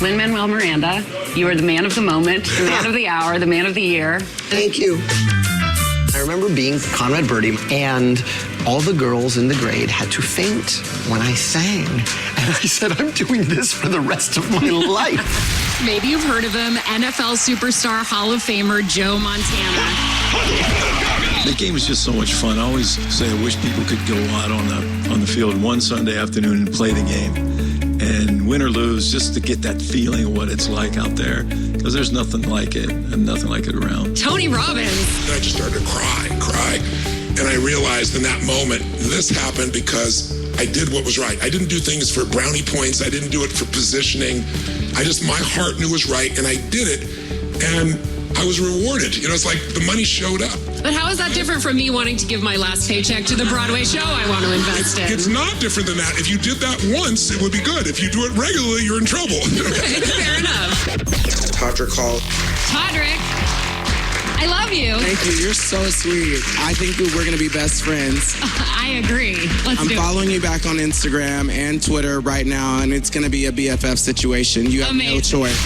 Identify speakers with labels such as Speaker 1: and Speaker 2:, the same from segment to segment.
Speaker 1: Lin-Manuel Miranda, you are the man of the moment, the man of the hour, the man of the year.
Speaker 2: Thank you. I remember being Conrad Birdie, and all the girls in the grade had to faint when I sang. And I said, I'm doing this for the rest of my life.
Speaker 3: Maybe you've heard of him, NFL superstar, Hall of Famer Joe Montana.
Speaker 4: The game is just so much fun. I always say I wish people could go out on the field one Sunday afternoon and play the game. And win or lose, just to get that feeling of what it's like out there. Because there's nothing like it, and nothing like it around.
Speaker 3: Tony Robbins.
Speaker 5: And I just started to cry. And I realized in that moment, this happened because I did what was right. I didn't do things for brownie points. I didn't do it for positioning. My heart knew it was right, and I did it. And I was rewarded. It's like the money showed up.
Speaker 3: But how is that different from me wanting to give my last paycheck to the Broadway show I want to invest in?
Speaker 5: It's not different than that. If you did that once, it would be good. If you do it regularly, you're in trouble.
Speaker 3: Fair enough.
Speaker 5: Todrick called.
Speaker 3: Todrick, I love you.
Speaker 6: Thank you. You're so sweet. I think that we're going to be best friends.
Speaker 3: I agree. I'm
Speaker 6: following you back on Instagram and Twitter right now, and it's going to be a BFF situation. You have no choice.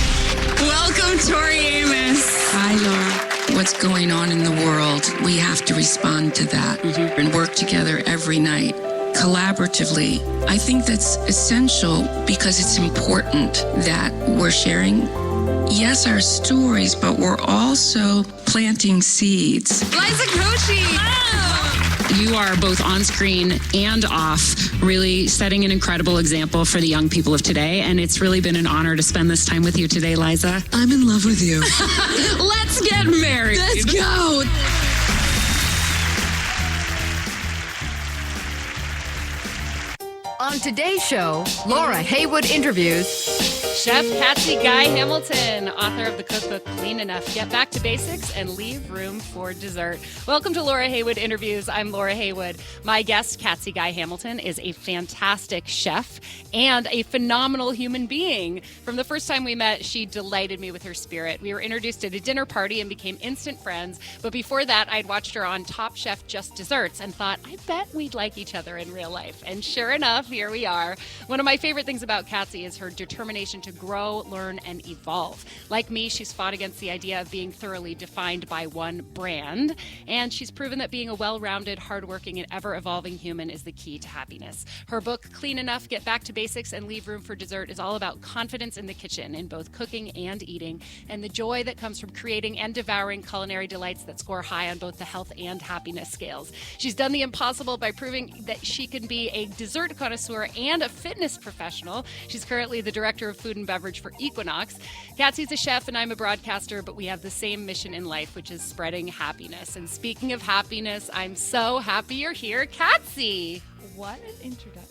Speaker 3: Welcome, Tori Amos.
Speaker 7: Hi, Laura. What's going on in the world, we have to respond to that and work together every night, collaboratively. I think that's essential because it's important that we're sharing, yes, our stories, but we're also planting seeds.
Speaker 3: Liza Koshy. You are both on screen and off, really setting an incredible example for the young people of today. And it's really been an honor to spend this time with you today, Liza.
Speaker 7: I'm in love with you.
Speaker 3: Let's get married.
Speaker 7: Let's go.
Speaker 8: On today's show, Laura Heywood interviews
Speaker 9: Chef Katzie Guy-Hamilton, author of the cookbook Clean Enough, Get Back to Basics and Leave Room for Dessert. Welcome to Laura Heywood Interviews. I'm Laura Heywood. My guest, Katzie Guy-Hamilton, is a fantastic chef and a phenomenal human being. From the first time we met, she delighted me with her spirit. We were introduced at a dinner party and became instant friends. But before that, I'd watched her on Top Chef Just Desserts and thought, I bet we'd like each other in real life. And sure enough, here we are. One of my favorite things about Katzie is her determination to grow, learn, and evolve. Like me, she's fought against the idea of being thoroughly defined by one brand, and she's proven that being a well-rounded, hardworking, and ever-evolving human is the key to happiness. Her book, Clean Enough, Get Back to Basics and Leave Room for Dessert, is all about confidence in the kitchen, in both cooking and eating, and the joy that comes from creating and devouring culinary delights that score high on both the health and happiness scales. She's done the impossible by proving that she can be a dessert connoisseur and a fitness professional. She's currently the director of food and beverage for Equinox. Katzie's a chef and I'm a broadcaster, but we have the same mission in life, which is spreading happiness. And speaking of happiness, I'm so happy you're here, Katzie.
Speaker 10: What an introduction.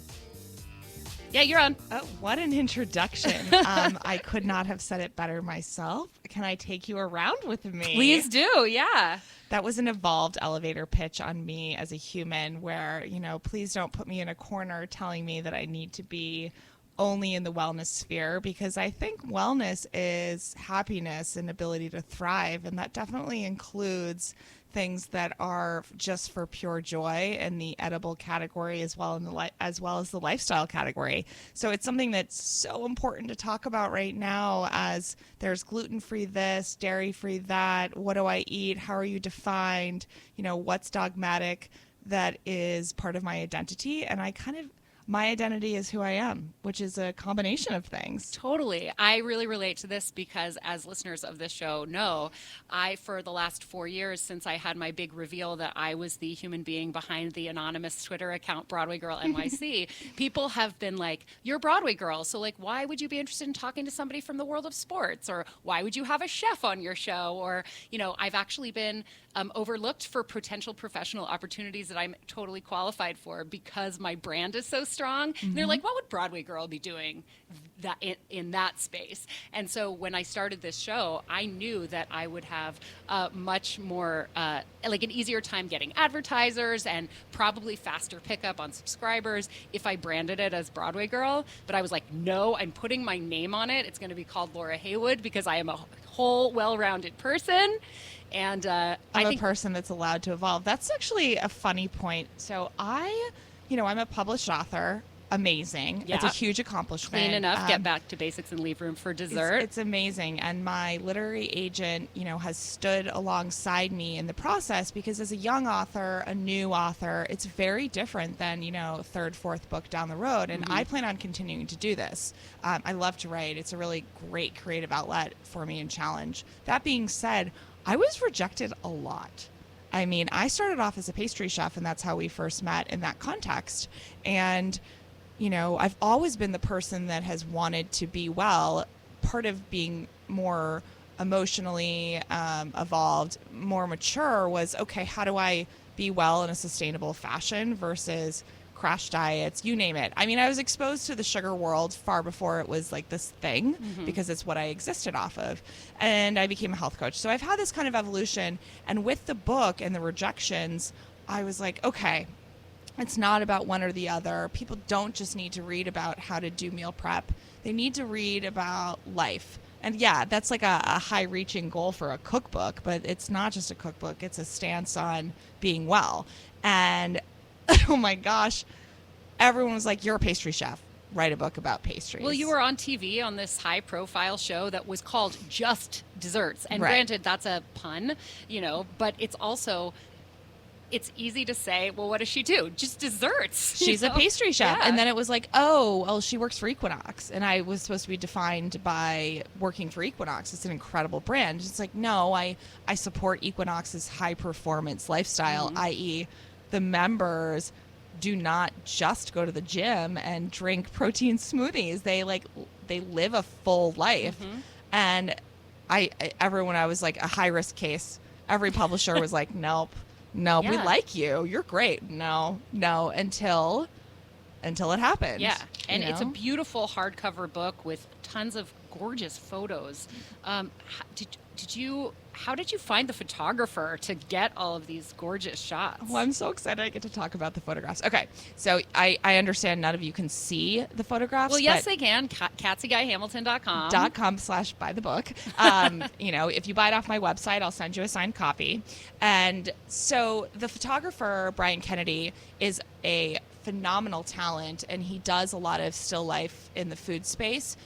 Speaker 9: Yeah, you're on.
Speaker 10: Oh, what an introduction. I could not have said it better myself. Can I take you around with me?
Speaker 9: Please do, yeah.
Speaker 10: That was an evolved elevator pitch on me as a human where, please don't put me in a corner telling me that I need to be only in the wellness sphere, because I think wellness is happiness and ability to thrive, and that definitely includes things that are just for pure joy in the edible category as well as the lifestyle category. So it's something that's so important to talk about right now, as there's gluten-free this, dairy-free that, what do I eat, how are you defined, what's dogmatic. That is part of my identity, and my identity is who I am, which is a combination of things.
Speaker 9: Totally. I really relate to this because, as listeners of this show know, for the last 4 years since I had my big reveal that I was the human being behind the anonymous Twitter account Broadway Girl NYC, people have been like, you're Broadway Girl, so why would you be interested in talking to somebody from the world of sports? Or why would you have a chef on your show? Or, I've actually been overlooked for potential professional opportunities that I'm totally qualified for because my brand is so strong. Mm-hmm. And they're like, what would Broadway Girl be doing that in that space? And so when I started this show, I knew that I would have much more, an easier time getting advertisers and probably faster pickup on subscribers if I branded it as Broadway Girl. But I was like, no, I'm putting my name on it. It's going to be called Laura Heywood because I am a whole, well-rounded person. And
Speaker 10: I'm a person that's allowed to evolve. That's actually a funny point. So I'm a published author. amazing.
Speaker 9: Yeah.
Speaker 10: It's a huge accomplishment.
Speaker 9: Clean enough, get back to basics and leave room for dessert.
Speaker 10: It's amazing. And my literary agent, has stood alongside me in the process, because as a young author, a new author, it's very different than, third, fourth book down the road. And I plan on continuing to do this. I love to write. It's a really great creative outlet for me and challenge. That being said, I was rejected a lot. I mean, I started off as a pastry chef, and that's how we first met in that context. And, I've always been the person that has wanted to be well. Part of being more emotionally evolved, more mature was, okay, how do I be well in a sustainable fashion versus crash diets, you name it. I mean, I was exposed to the sugar world far before it was like this thing, because it's what I existed off of. And I became a health coach. So I've had this kind of evolution. And with the book and the rejections, I was like, okay, it's not about one or the other. People don't just need to read about how to do meal prep. They need to read about life. And yeah, that's like a high-reaching goal for a cookbook, but it's not just a cookbook. It's a stance on being well. And oh my gosh, everyone was like, you're a pastry chef. Write a book about pastries.
Speaker 9: Well, you were on TV on this high-profile show that was called Just Desserts. And granted, that's a pun, but it's also... It's easy to say, well, what does she do? Just desserts.
Speaker 10: She's a pastry chef. Yeah. And then it was like, oh, well, she works for Equinox. And I was supposed to be defined by working for Equinox. It's an incredible brand. It's like, no, I support Equinox's high-performance lifestyle, i.e. the members do not just go to the gym and drink protein smoothies. They live a full life. And everyone, I was like a high-risk case. Every publisher was like, nope. No, we like you. You're great. No, until it happens.
Speaker 9: Yeah, and it's a beautiful hardcover book with tons of gorgeous photos. How did you find the photographer to get all of these gorgeous shots?
Speaker 10: Well, I'm so excited I get to talk about the photographs. Okay, so I understand none of you can see the photographs.
Speaker 9: Well, yes, they can. KatzieGuy-Hamilton.com.
Speaker 10: .com/buy the book. If you buy it off my website, I'll send you a signed copy. And so the photographer, Brian Kennedy, is a phenomenal talent, and he does a lot of still life in the food space.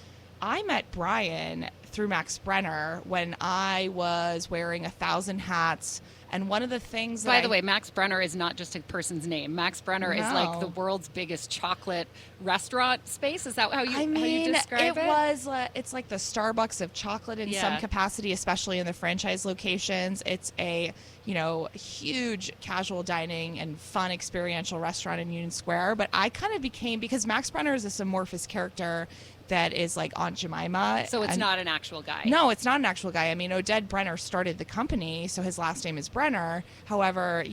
Speaker 10: I met Brian through Max Brenner when I was wearing 1,000 hats. And one of the things
Speaker 9: By the way, Max Brenner is not just a person's name. Max Brenner is like the world's biggest chocolate restaurant space. Is that how you describe it?
Speaker 10: It's like the Starbucks of chocolate in some capacity, especially in the franchise locations. It's a, huge casual dining and fun experiential restaurant in Union Square. But I kind of became, because Max Brenner is this amorphous character that is like Aunt Jemima.
Speaker 9: So it's not an actual guy.
Speaker 10: No, it's not an actual guy. I mean, Oded Brenner started the company, so his last name is Brenner. However,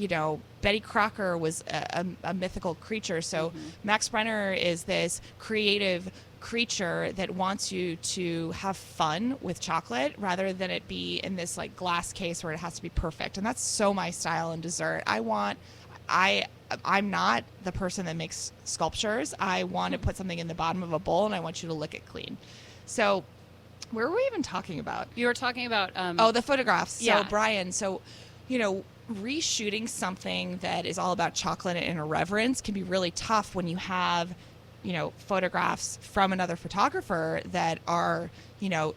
Speaker 10: Betty Crocker was a mythical creature. So Max Brenner is this creative creature that wants you to have fun with chocolate rather than it be in this like glass case where it has to be perfect. And that's so my style in dessert. I'm not the person that makes sculptures. I want to put something in the bottom of a bowl, and I want you to lick it clean. So where were we even talking about?
Speaker 9: You were talking about...
Speaker 10: the photographs. So Brian, reshooting something that is all about chocolate and irreverence can be really tough when you have, photographs from another photographer that are,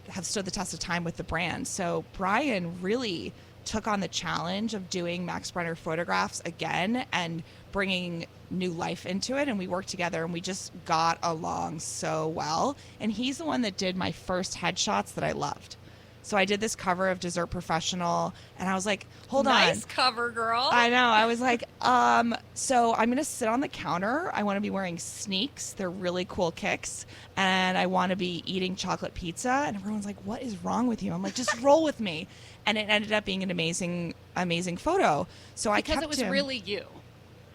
Speaker 10: have stood the test of time with the brand. So Brian really took on the challenge of doing Max Brenner photographs again and bringing new life into it. And we worked together and we just got along so well. And he's the one that did my first headshots that I loved. So I did this cover of Dessert Professional and I was like, hold on.
Speaker 9: Nice cover, girl.
Speaker 10: I know. I was like, so I'm going to sit on the counter. I want to be wearing sneaks. They're really cool kicks. And I want to be eating chocolate pizza. And everyone's like, what is wrong with you? I'm like, just roll with me. And it ended up being an amazing, amazing photo. So
Speaker 9: because it was really you.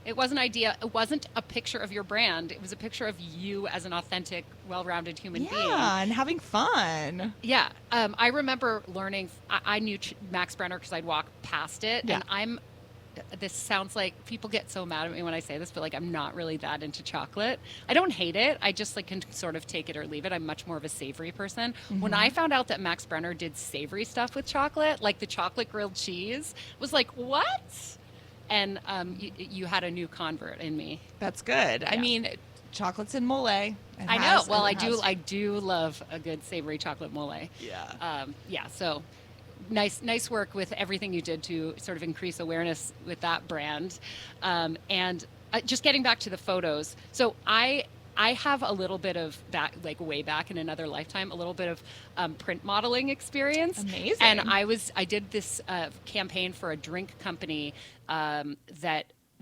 Speaker 9: It wasn't It wasn't a picture of your brand. It was a picture of you as an authentic, well-rounded human being.
Speaker 10: Yeah, and having fun.
Speaker 9: Yeah. I remember learning. I knew Max Brenner because I'd walk past it.
Speaker 10: Yeah.
Speaker 9: And this sounds like people get so mad at me when I say this, but I'm not really that into chocolate. I don't hate it. I just can sort of take it or leave it. I'm much more of a savory person. When I found out that Max Brenner did savory stuff with chocolate, like the chocolate grilled cheese, was like, what? And you had a new convert in me.
Speaker 10: That's good. Yeah. I mean, chocolates and mole.
Speaker 9: I know. Well, I do love a good savory chocolate mole.
Speaker 10: Yeah.
Speaker 9: Yeah. So nice work with everything you did to sort of increase awareness with that brand. And just getting back to the photos. So I have a little bit of that, like way back in another lifetime, a little bit of print modeling experience.
Speaker 10: Amazing.
Speaker 9: And I did this campaign for a drink company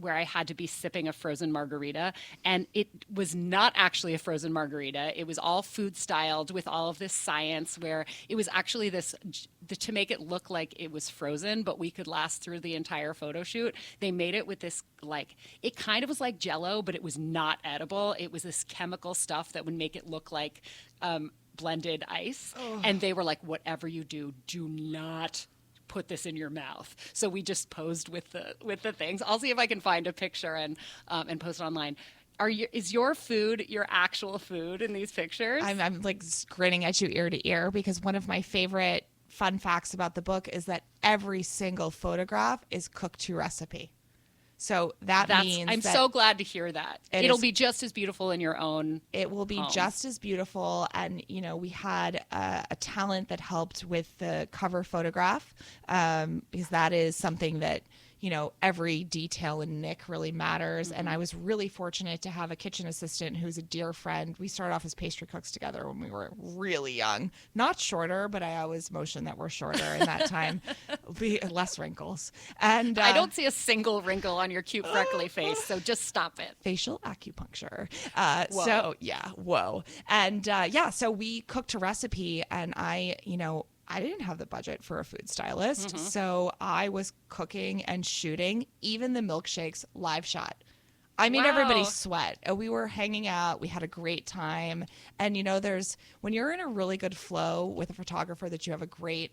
Speaker 9: where I had to be sipping a frozen margarita, and it was not actually a frozen margarita. It was all food styled with all of this science, where it was actually to make it look like it was frozen, but we could last through the entire photo shoot. They made it with this, like, it kind of was like Jell-O, but it was not edible. It was this chemical stuff that would make it look like blended ice. Oh. And they were like, whatever you do not put this in your mouth. So we just posed with the things. I'll see if I can find a picture and post it online. Is your food your actual food in these pictures?
Speaker 10: I'm like grinning at you ear to ear, because one of my favorite fun facts about the book is that every single photograph is cooked to recipe. So that means
Speaker 9: I'm so glad to hear that. It'll be just as beautiful in your own
Speaker 10: It will be
Speaker 9: home.
Speaker 10: Just as beautiful. And, we had a talent that helped with the cover photograph, because that is something that, every detail in Nyc really matters. Mm-hmm. And I was really fortunate to have a kitchen assistant who's a dear friend. We started off as pastry cooks together when we were really young. Not shorter, but I always motion that we're shorter in that time. Be less wrinkles. And
Speaker 9: I don't see a single wrinkle on your cute freckly face, so just stop it.
Speaker 10: Facial acupuncture.
Speaker 9: Whoa.
Speaker 10: So, yeah, whoa. And, so we cooked a recipe, and I didn't have the budget for a food stylist,
Speaker 9: Mm-hmm.
Speaker 10: so I was cooking and shooting even the milkshakes live shot. I made everybody sweat. We were hanging out. We had a great time. And, when you're in a really good flow with a photographer that you have a great,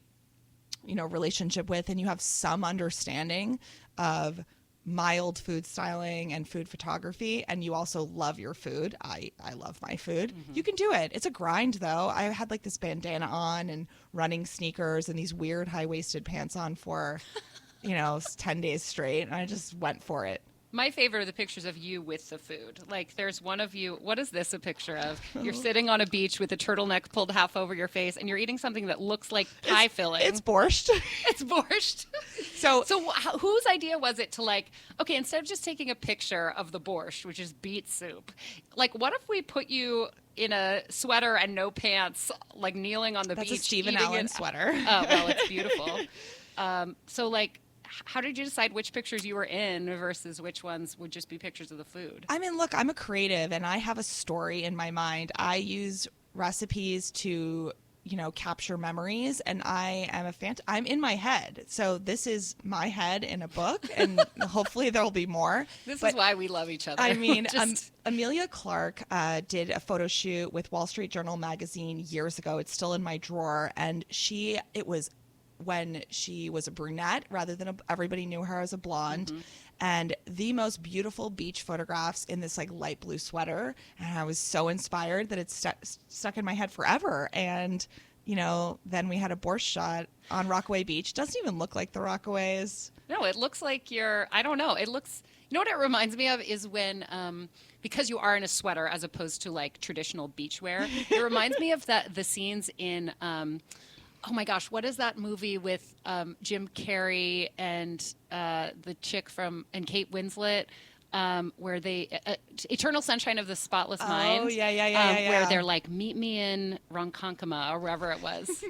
Speaker 10: relationship with, and you have some understanding of mild food styling and food photography, and you also love your food. I love my food. Mm-hmm. You can do it. It's a grind, though. I had like this bandana on and running sneakers and these weird high-waisted pants on for 10 days straight, and I just went for it.
Speaker 9: My favorite are the pictures of you with the food. Like, there's one of you. What is this a picture of? You're sitting on a beach with a turtleneck pulled half over your face, and you're eating something that looks like pie filling.
Speaker 10: It's borscht.
Speaker 9: It's borscht. So whose idea was it to, okay, instead of just taking a picture of the borscht, which is beet soup, what if we put you in a sweater and no pants, kneeling on the beach?
Speaker 10: That's a Stephen Allen sweater.
Speaker 9: Oh, well, it's beautiful. How did you decide which pictures you were in versus which ones would just be pictures of the food?
Speaker 10: I mean, look, I'm a creative, and I have a story in my mind. I use recipes to, capture memories, and I am I'm in my head. So this is my head in a book, and hopefully there'll be more.
Speaker 9: Is why we love each other.
Speaker 10: I mean, Amelia Clark did a photo shoot with Wall Street Journal magazine years ago. It's still in my drawer, and it was when she was a brunette rather than everybody knew her as a blonde. Mm-hmm. And the most beautiful beach photographs in this light blue sweater. And I was so inspired that it's stuck in my head forever. And, then we had a borscht shot on Rockaway Beach. Doesn't even look like the Rockaways.
Speaker 9: No, it looks like I don't know. It looks, what it reminds me of is when, because you are in a sweater as opposed to traditional beachwear, it reminds me of the scenes in, oh my gosh, what is that movie with Jim Carrey and the chick and Kate Winslet, where they Eternal Sunshine of the Spotless Mind?
Speaker 10: Oh yeah.
Speaker 9: Where they're like, meet me in Ronkonkoma or wherever it was.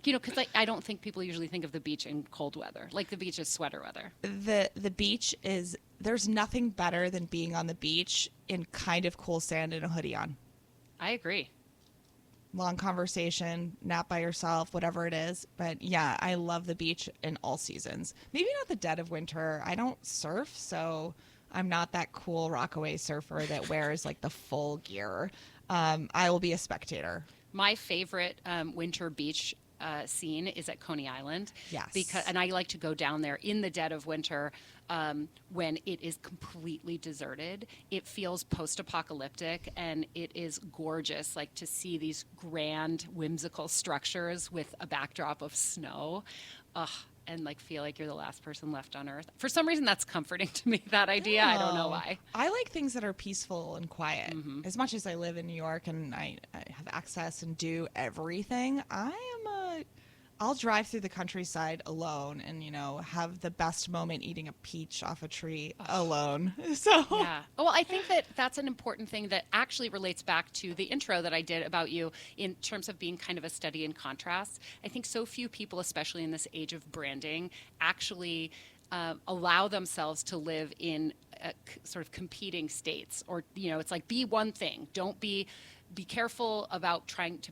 Speaker 9: Because I don't think people usually think of the beach in cold weather. The beach is sweater weather.
Speaker 10: The beach there's nothing better than being on the beach in kind of cool sand and a hoodie on.
Speaker 9: I agree.
Speaker 10: Long conversation, nap by yourself, whatever it is. But yeah, I love the beach in all seasons. Maybe not the dead of winter. I don't surf, so I'm not that cool Rockaway surfer that wears the full gear. I will be a spectator.
Speaker 9: My favorite winter beach scene is at Coney Island.
Speaker 10: Yes.
Speaker 9: And I like to go down there in the dead of winter when it is completely deserted. It feels post-apocalyptic, and it is gorgeous, to see these grand, whimsical structures with a backdrop of snow. and like feel like you're the last person left on earth. For some reason, that's comforting to me, that idea. I don't know why.
Speaker 10: I like things that are peaceful and quiet. As much as I live in New York and I have access and do everything, I'll drive through the countryside alone and, have the best moment eating a peach off a tree alone. So
Speaker 9: yeah. Well, I think that that's an important thing that actually relates back to the intro that I did about you in terms of being kind of a study in contrast. I think so few people, especially in this age of branding, actually allow themselves to live in sort of competing states, or, it's like be one thing. Don't be careful about trying to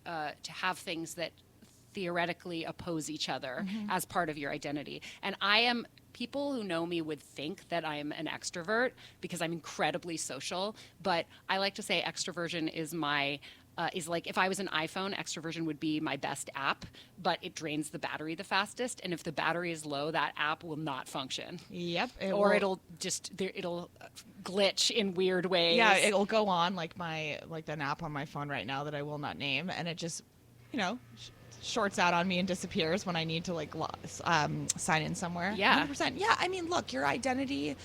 Speaker 9: to have things that theoretically oppose each other as part of your identity. And people who know me would think that I am an extrovert because I'm incredibly social, but I like to say extroversion is is like if I was an iPhone, extroversion would be my best app, but it drains the battery the fastest. And if the battery is low, that app will not function.
Speaker 10: Yep.
Speaker 9: It'll glitch in weird ways.
Speaker 10: Yeah, it'll go on like an app on my phone right now that I will not name, and it just, shorts out on me and disappears when I need to sign in somewhere.
Speaker 9: Yeah.
Speaker 10: 100%. Yeah. I mean, look, your identity,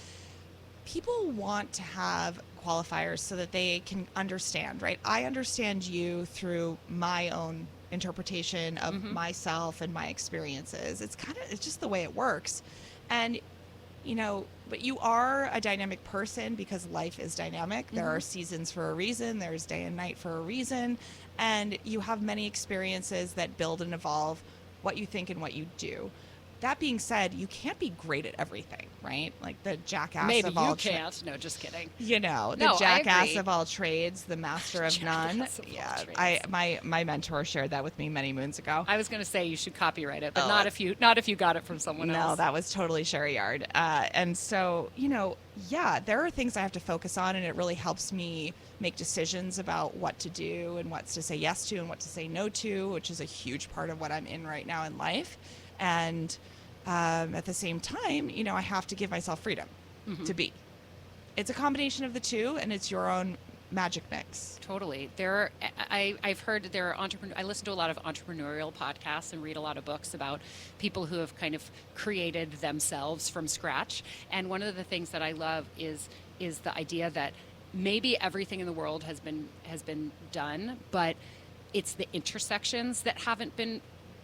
Speaker 10: people want to have qualifiers so that they can understand, right? I understand you through my own interpretation of myself and my experiences. It's just the way it works. And, but you are a dynamic person because life is dynamic. There are seasons for a reason. There's day and night for a reason. And you have many experiences that build and evolve what you think and what you do. That being said, you can't be great at everything, right? Like the jackass
Speaker 9: Maybe
Speaker 10: of all
Speaker 9: you can't. No, just kidding.
Speaker 10: The jackass of all trades, the master of none.
Speaker 9: Yeah,
Speaker 10: my mentor shared that with me many moons ago.
Speaker 9: I was going to say you should copyright it, but not if you got it from someone else.
Speaker 10: No, that was totally Sherry Yard. And so, there are things I have to focus on, and it really helps me make decisions about what to do and what to say yes to and what to say no to, which is a huge part of what I'm in right now in life. And at the same time, I have to give myself freedom to be. It's a combination of the two, and it's your own magic mix.
Speaker 9: Totally. I've heard there are I listen to a lot of entrepreneurial podcasts and read a lot of books about people who have kind of created themselves from scratch. And one of the things that I love is the idea that maybe everything in the world has been done, but it's the intersections that haven't been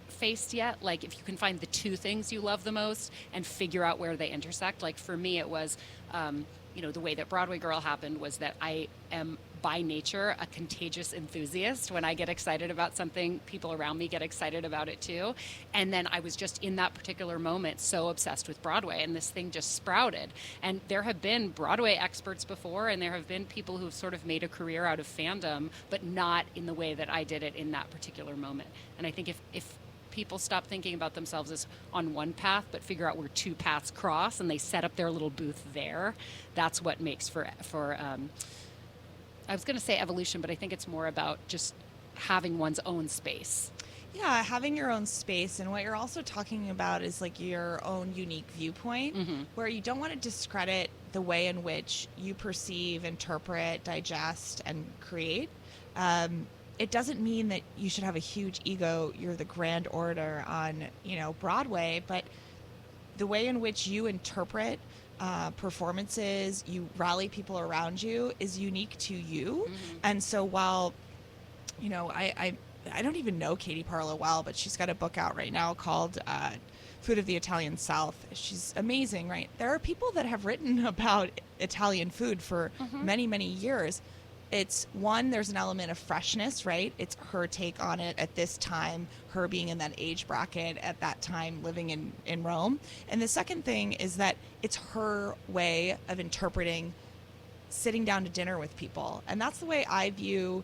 Speaker 9: faced yet. Like if you can find the two things you love the most and figure out where they intersect. Like for me, it was, the way that Broadway Girl happened was that I am by nature a contagious enthusiast. When I get excited about something, people around me get excited about it too. And then I was just in that particular moment so obsessed with Broadway, and this thing just sprouted. And there have been Broadway experts before, and there have been people who've sort of made a career out of fandom, but not in the way that I did it in that particular moment. And I think if people stop thinking about themselves as on one path, but figure out where two paths cross, and they set up their little booth there, that's what makes for I was going to say evolution, but I think it's more about just having one's own space.
Speaker 10: Yeah, having your own space. And what you're also talking about is like your own unique viewpoint, where you don't want to discredit the way in which you perceive, interpret, digest, and create. It doesn't mean that you should have a huge ego. You're the grand orator on, Broadway, but the way in which you interpret performances, you rally people around you, is unique to you. And so while, I don't even know Katie Parlow well, but she's got a book out right now called Food of the Italian South. She's amazing, right? There are people that have written about Italian food for many, many years. It's one, there's an element of freshness, right? It's her take on it at this time, her being in that age bracket at that time, living in Rome. And the second thing is that it's her way of interpreting sitting down to dinner with people. And that's the way I view,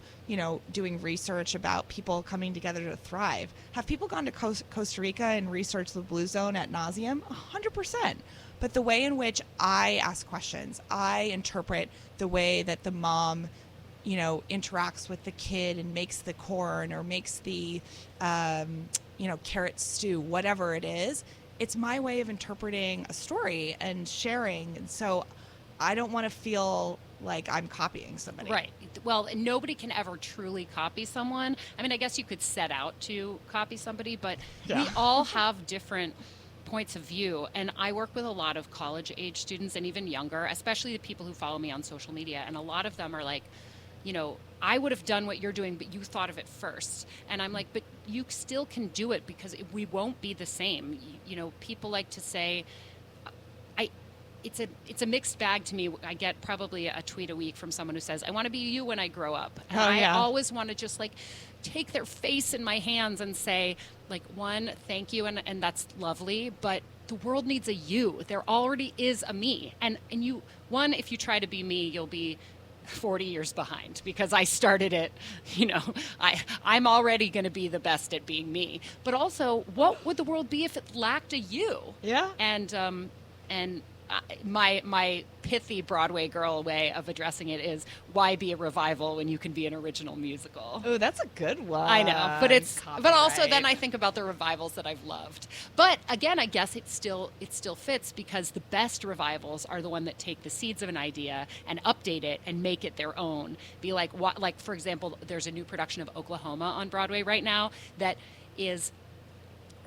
Speaker 10: doing research about people coming together to thrive. Have people gone to Costa Rica and researched the Blue Zone ad nauseum? 100%. But the way in which I ask questions, I interpret the way that the mom interacts with the kid and makes the corn or makes the, carrot stew, whatever it is. It's my way of interpreting a story and sharing. And so I don't want to feel like I'm copying somebody.
Speaker 9: Right. Well, and nobody can ever truly copy someone. I mean, I guess you could set out to copy somebody, but we all have different points of view. And I work with a lot of college age students and even younger, especially the people who follow me on social media. And a lot of them are like, you know, I would have done what you're doing, but you thought of it first. And I'm like, but you still can do it because we won't be the same. You know, people like to say, it's a mixed bag to me. I get probably a tweet a week from someone who says, I want to be you when I grow up. And I always want to just like take their face in my hands and say, like, one, thank you, and that's lovely, but the world needs a you. There already is a me. And you, one, if you try to be me, you'll be 40 years behind because I started it, you know, I'm already going to be the best at being me. But also, what would the world be if it lacked a you? Yeah. And my pithy Broadway girl way of addressing it is, why be a revival when you can be an original musical?
Speaker 10: Oh, that's a good one.
Speaker 9: I know, but also then I think about the revivals that I've loved. But again, I guess it still fits because the best revivals are the one that take the seeds of an idea and update it and make it their own. Be like, what? Like for example, there's a new production of Oklahoma on Broadway right now that is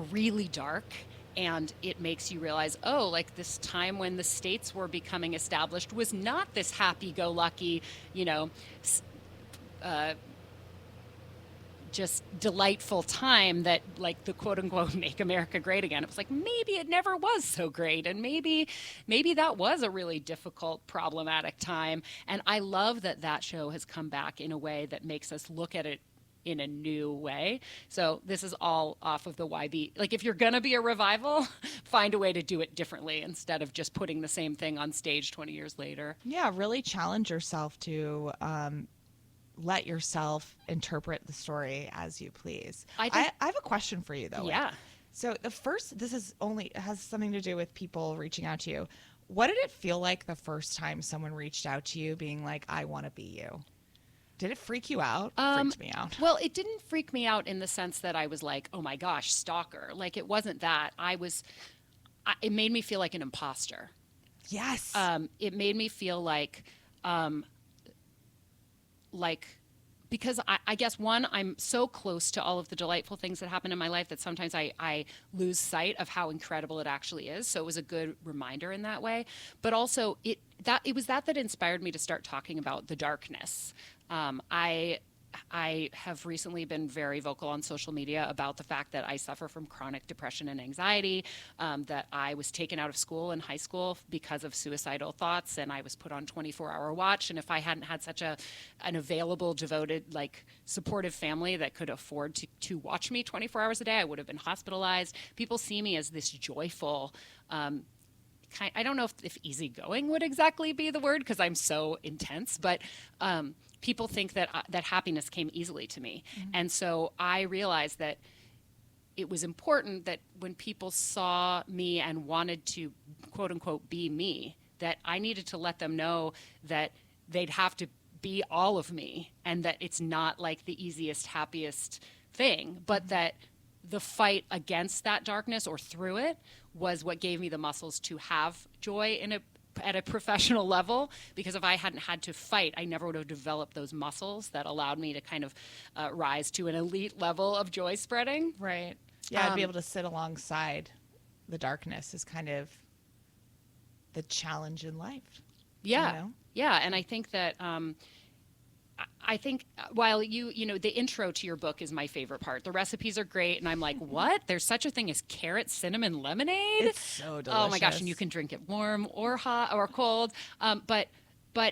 Speaker 9: really dark. And it makes you realize, oh, like this time when the states were becoming established was not this happy-go-lucky, you know, just delightful time that like the quote-unquote make America great again. It was like, maybe it never was so great. And maybe that was a really difficult, problematic time. And I love that show has come back in a way that makes us look at it in a new way. So this is all off of the YB. Like if you're going to be a revival, find a way to do it differently instead of just putting the same thing on stage 20 years later.
Speaker 10: Yeah, really challenge yourself to let yourself interpret the story as you please. I have a question for you though.
Speaker 9: Yeah.
Speaker 10: So this has something to do with people reaching out to you. What did it feel like the first time someone reached out to you being like, I want to be you? Did it freak you out? Freaked me out.
Speaker 9: Well, it didn't freak me out in the sense that I was like, oh my gosh, stalker. Like it wasn't that. It made me feel like an imposter.
Speaker 10: Yes.
Speaker 9: It made me feel like because I guess one, I'm so close to all of the delightful things that happen in my life that sometimes I lose sight of how incredible it actually is. So it was a good reminder in that way. But also it was that inspired me to start talking about the darkness. I have recently been very vocal on social media about the fact that I suffer from chronic depression and anxiety, that I was taken out of school in high school because of suicidal thoughts, and I was put on 24-hour watch. And if I hadn't had such an available, devoted, like supportive family that could afford to watch me 24 hours a day, I would have been hospitalized. People see me as this joyful, I don't know if easygoing would exactly be the word because I'm so intense, but people think that happiness came easily to me. Mm-hmm. And so I realized that it was important that when people saw me and wanted to, quote unquote, be me, that I needed to let them know that they'd have to be all of me and that it's not like the easiest, happiest thing, but that the fight against that darkness or through it was what gave me the muscles to have joy at a professional level, because if I hadn't had to fight, I never would have developed those muscles that allowed me to kind of rise to an elite level of joy spreading.
Speaker 10: Right. Yeah, I'd be able to sit alongside the darkness is kind of the challenge in life.
Speaker 9: Yeah.
Speaker 10: You know?
Speaker 9: Yeah, and I think that while the intro to your book is my favorite part. The recipes are great, and I'm like, what? There's such a thing as carrot cinnamon lemonade?
Speaker 10: It's so delicious.
Speaker 9: Oh my gosh, and you can drink it warm or hot or cold. But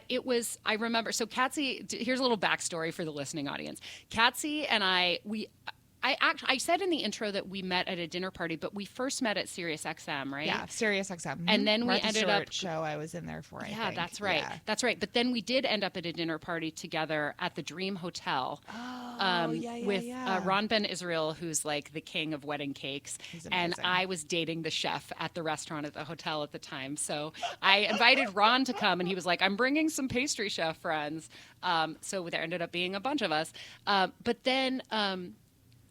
Speaker 9: it was, I remember, so Katzie, here's a little backstory for the listening audience. Katzie and I said in the intro that we met at a dinner party, but we first met at Sirius XM, right?
Speaker 10: Yeah, Sirius XM.
Speaker 9: And then
Speaker 10: Martha
Speaker 9: we ended
Speaker 10: Stewart
Speaker 9: up
Speaker 10: show I was in there for. I think.
Speaker 9: That's right. Yeah. That's right. But then we did end up at a dinner party together at the Dream Hotel. With Ron Ben Israel, who's like the king of wedding cakes, and I was dating the chef at the restaurant at the hotel at the time. So I invited Ron to come, and he was like, "I'm bringing some pastry chef friends." So there ended up being a bunch of us. But then.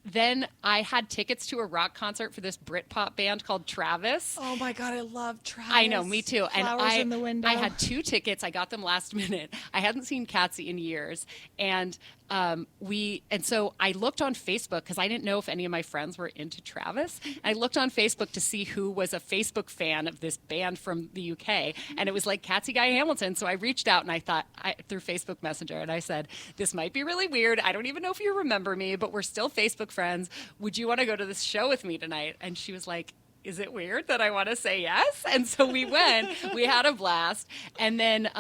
Speaker 9: then I had tickets to a rock concert for this Britpop band called Travis.
Speaker 10: Oh my God, I love Travis.
Speaker 9: I know, me too.
Speaker 10: Flowers in the window.
Speaker 9: I had 2 tickets. I got them last minute. I hadn't seen Katzie in years. And so I looked on Facebook because I didn't know if any of my friends were into Travis. I looked on Facebook to see who was a Facebook fan of this band from the UK. And it was like Katzie Guy-Hamilton. So I reached out and I thought through Facebook Messenger and I said, this might be really weird. I don't even know if you remember me, but we're still Facebook friends. Would you want to go to this show with me tonight? And she was like, is it weird that I want to say yes? And so we went. We had a blast. And then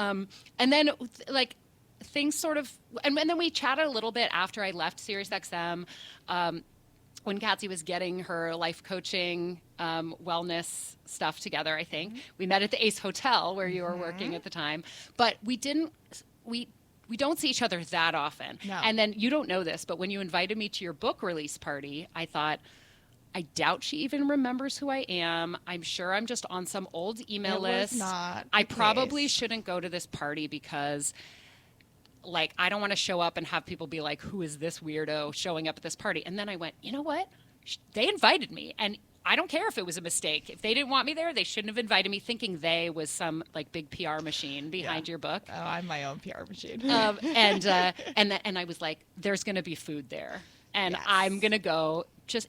Speaker 9: like things sort of, and then we chatted a little bit after I left SiriusXM, when Katzie was getting her life coaching, wellness stuff together. I think we met at the Ace Hotel where you were working at the time, but we don't see each other that often.
Speaker 10: No.
Speaker 9: And then you don't know this, but when you invited me to your book release party, I thought, I doubt she even remembers who I am. I'm sure I'm just on some old email list.
Speaker 10: Was not
Speaker 9: I
Speaker 10: the
Speaker 9: probably
Speaker 10: case.
Speaker 9: shouldn't go to this party because, like, I don't want to show up and have people be like, who is this weirdo showing up at this party? And then I went, you know what? They invited me. And I don't care if it was a mistake. If they didn't want me there, they shouldn't have invited me, thinking they was some like big PR machine behind your book.
Speaker 10: Oh, I'm my own PR machine.
Speaker 9: And I was like, there's going to be food there. And
Speaker 10: Yes.
Speaker 9: I'm going to go.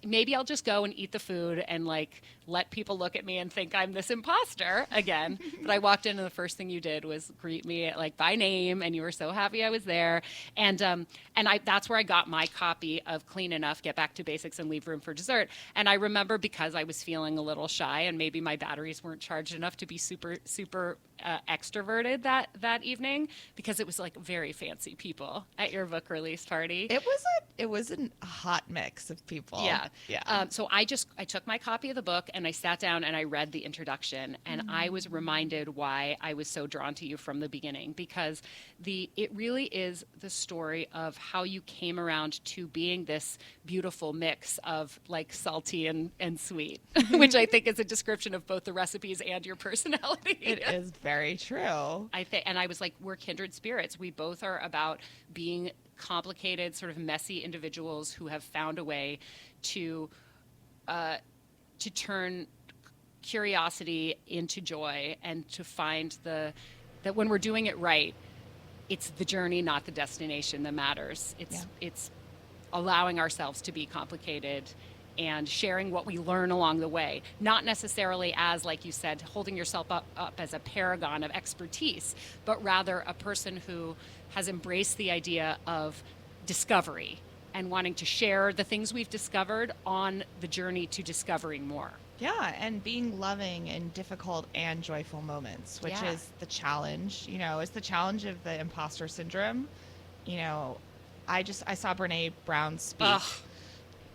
Speaker 9: Maybe I'll just go and eat the food and like let people look at me and think I'm this imposter again. But I walked in and the first thing you did was greet me like by name, and you were so happy I was there. And that's where I got my copy of Clean Enough, Get Back to Basics, and Leave Room for Dessert. And I remember, because I was feeling a little shy and maybe my batteries weren't charged enough to be super extroverted that evening, because it was like very fancy people at your book release party.
Speaker 10: It was a hot mix of people.
Speaker 9: Yeah. So I took my copy of the book and I sat down and I read the introduction, and I was reminded why I was so drawn to you from the beginning, because it really is the story of how you came around to being this beautiful mix of like salty and sweet, which I think is a description of both the recipes and your personality.
Speaker 10: It is very true.
Speaker 9: And I was like, we're kindred spirits. We both are about being complicated, sort of messy individuals who have found a way to turn curiosity into joy, and to find that when we're doing it right, it's the journey, not the destination, that matters. It's allowing ourselves to be complicated and sharing what we learn along the way, not necessarily as, like you said, holding yourself up as a paragon of expertise, but rather a person who has embraced the idea of discovery and wanting to share the things we've discovered on the journey to discovering more.
Speaker 10: Yeah, and being loving in difficult and joyful moments, which is the challenge. You know, it's the challenge of the imposter syndrome. You know, I saw Brene Brown speak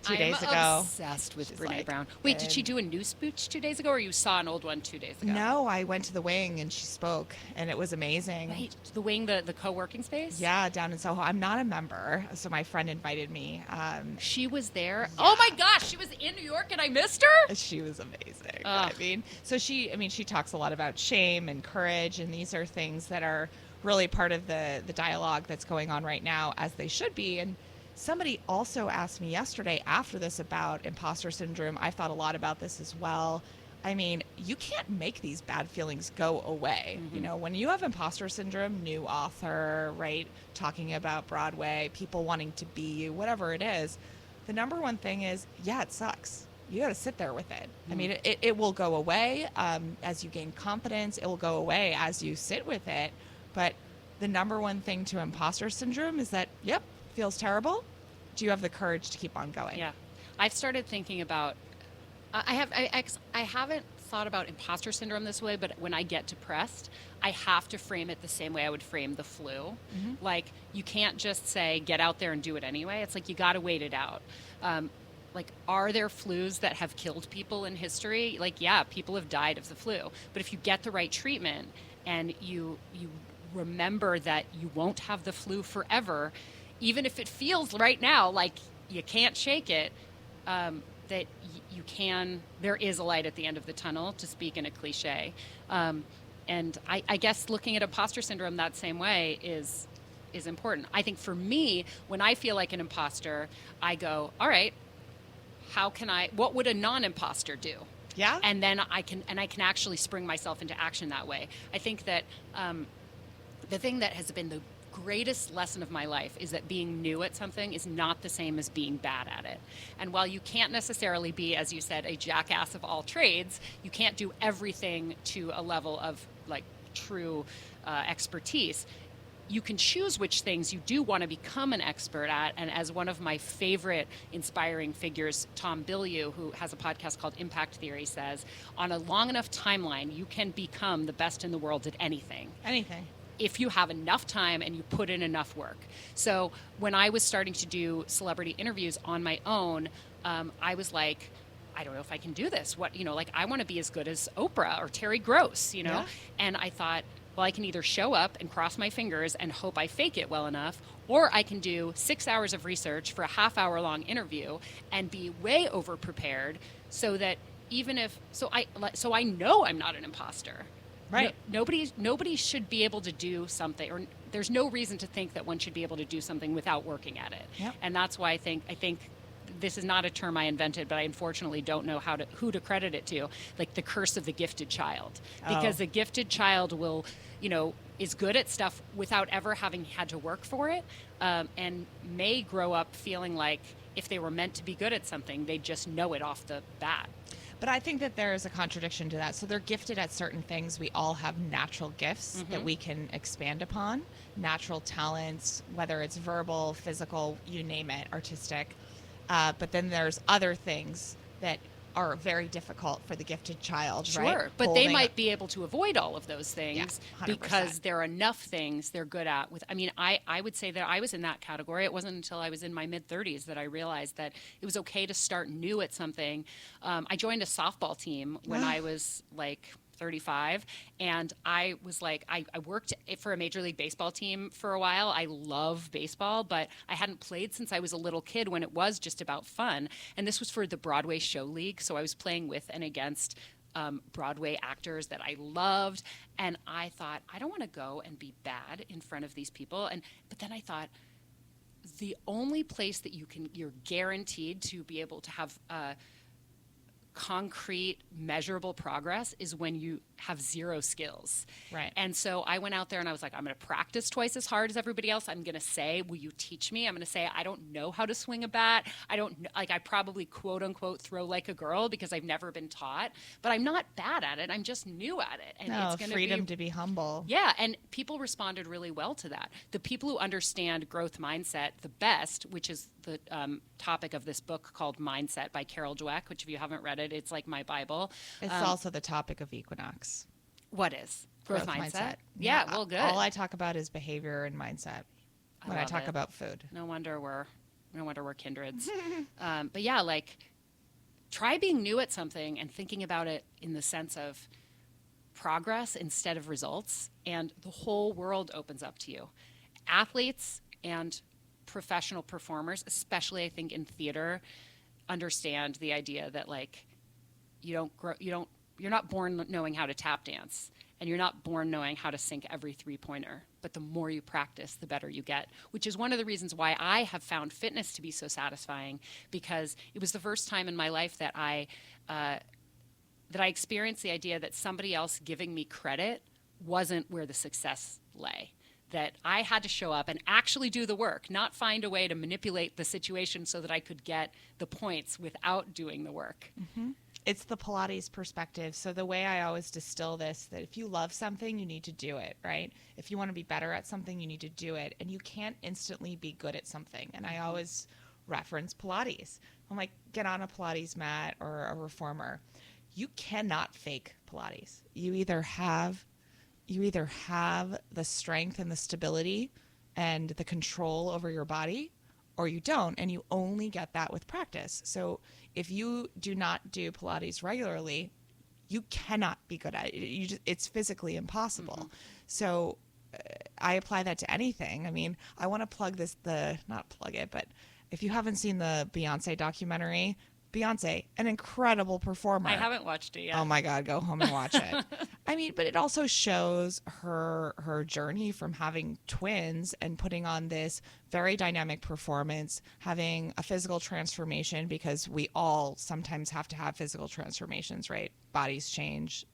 Speaker 10: 2 days ago.
Speaker 9: I'm obsessed with
Speaker 10: She's
Speaker 9: Brene
Speaker 10: like,
Speaker 9: Brown. Wait, did she do a new speech 2 days ago, or you saw an old one 2 days ago?
Speaker 10: No, I went to the Wing and she spoke, and it was amazing.
Speaker 9: Wait, the Wing, the co-working space?
Speaker 10: Yeah, down in Soho. I'm not a member, so my friend invited me.
Speaker 9: She was there. Yeah. Oh my gosh, she was in New York and I missed her?
Speaker 10: She was amazing. I mean, she talks a lot about shame and courage, and these are things that are really part of the dialogue that's going on right now, as they should be. And somebody also asked me yesterday after this about imposter syndrome. I thought a lot about this as well. I mean, you can't make these bad feelings go away. Mm-hmm. You know, when you have imposter syndrome, new author, right, talking about Broadway, people wanting to be you, whatever it is, the number one thing is, it sucks. You got to sit there with it. Mm-hmm. I mean, it will go away as you gain confidence. It will go away as you sit with it. But the number one thing to imposter syndrome is that, feels terrible. Do you have the courage to keep on going?
Speaker 9: Yeah. I've started thinking about, I haven't thought about imposter syndrome this way, but when I get depressed, I have to frame it the same way I would frame the flu. Mm-hmm. Like, you can't just say, get out there and do it anyway. It's like, you got to wait it out. Like, are there flus that have killed people in history? Like, yeah, people have died of the flu. But if you get the right treatment and you remember that you won't have the flu forever, even if it feels right now like you can't shake it, that you can, there is a light at the end of the tunnel, to speak in a cliche. And I guess looking at imposter syndrome that same way is important. I think for me, when I feel like an imposter, I go, all right, what would a non-imposter do?
Speaker 10: Yeah.
Speaker 9: And then I can actually spring myself into action that way. I think that the thing that has been the greatest lesson of my life is that being new at something is not the same as being bad at it. And while you can't necessarily be, as you said, a jackass of all trades, you can't do everything to a level of like true expertise. You can choose which things you do want to become an expert at. And as one of my favorite inspiring figures, Tom Bilyeu, who has a podcast called Impact Theory, says, on a long enough timeline, you can become the best in the world at anything.
Speaker 10: Anything.
Speaker 9: If you have enough time and you put in enough work. So when I was starting to do celebrity interviews on my own, I was like, I don't know if I can do this. I want to be as good as Oprah or Terry Gross,
Speaker 10: Yeah.
Speaker 9: And I thought, well, I can either show up and cross my fingers and hope I fake it well enough, or I can do 6 hours of research for a half-hour-long interview and be way over-prepared so that so I know I'm not an imposter.
Speaker 10: Right.
Speaker 9: Nobody should be able to do something, or there's no reason to think that one should be able to do something without working at it.
Speaker 10: Yep.
Speaker 9: And that's why I think this is not a term I invented, but I unfortunately don't know who to credit it to, like the curse of the gifted child. Because the gifted child will, is good at stuff without ever having had to work for it, and may grow up feeling like if they were meant to be good at something, they just know it off the bat.
Speaker 10: But I think that there is a contradiction to that. So they're gifted at certain things. We all have natural gifts that we can expand upon, natural talents, whether it's verbal, physical, you name it, artistic. But then there's other things that are very difficult for the gifted child, right?
Speaker 9: Sure, but they might be able to avoid all of those things,
Speaker 10: Yeah, 100%.
Speaker 9: because there are enough things they're good at. I would say that I was in that category. It wasn't until I was in my mid-30s that I realized that it was okay to start new at something. I joined a softball team when I was like 35, and I was like, I worked for a Major League Baseball team for a while. I love baseball, but I hadn't played since I was a little kid when it was just about fun. And this was for the Broadway Show League, so I was playing with and against Broadway actors that I loved. And I thought, I don't want to go and be bad in front of these people. But then I thought, the only place that you're guaranteed to be able to have concrete, measurable progress is when you have zero skills.
Speaker 10: Right.
Speaker 9: And so I went out there and I was like, I'm going to practice twice as hard as everybody else. I'm going to say, will you teach me? I'm going to say, I don't know how to swing a bat. I probably quote unquote throw like a girl because I've never been taught, but I'm not bad at it. I'm just new at it. And it's going
Speaker 10: freedom to be humble.
Speaker 9: Yeah. And people responded really well to that. The people who understand growth mindset the best, which is the topic of this book called Mindset by Carol Dweck, which if you haven't read it, it's like my Bible.
Speaker 10: It's also the topic of Equinox.
Speaker 9: What is? Growth mindset?
Speaker 10: Yeah,
Speaker 9: well, good.
Speaker 10: All I talk about is behavior and mindset when I
Speaker 9: love
Speaker 10: talk
Speaker 9: it.
Speaker 10: about food.
Speaker 9: No wonder we're kindreds. But yeah, like try being new at something and thinking about it in the sense of progress instead of results, and the whole world opens up to you. Athletes and professional performers, especially I think in theater, understand the idea that like you're not born knowing how to tap dance, and you're not born knowing how to sink every three-pointer, but the more you practice, the better you get, which is one of the reasons why I have found fitness to be so satisfying, because it was the first time in my life that I experienced the idea that somebody else giving me credit wasn't where the success lay. That I had to show up and actually do the work, not find a way to manipulate the situation so that I could get the points without doing the work.
Speaker 10: Mm-hmm. It's the Pilates perspective. So the way I always distill this, that if you love something, you need to do it, right? If you want to be better at something, you need to do it. And you can't instantly be good at something. And I always reference Pilates. I'm like, get on a Pilates mat or a reformer. You cannot fake Pilates. You either have the strength and the stability and the control over your body, or you don't, and you only get that with practice. So if you do not do Pilates regularly, you cannot be good at it. It's physically impossible. Mm-hmm. So I apply that to anything. I mean, I want to plug not plug it, but if you haven't seen the Beyonce documentary, Beyonce, an incredible performer.
Speaker 9: I haven't watched it yet.
Speaker 10: Oh my God, go home and watch it. I mean, but it also shows her journey from having twins and putting on this very dynamic performance, having a physical transformation, because we all sometimes have to have physical transformations, right? Bodies change,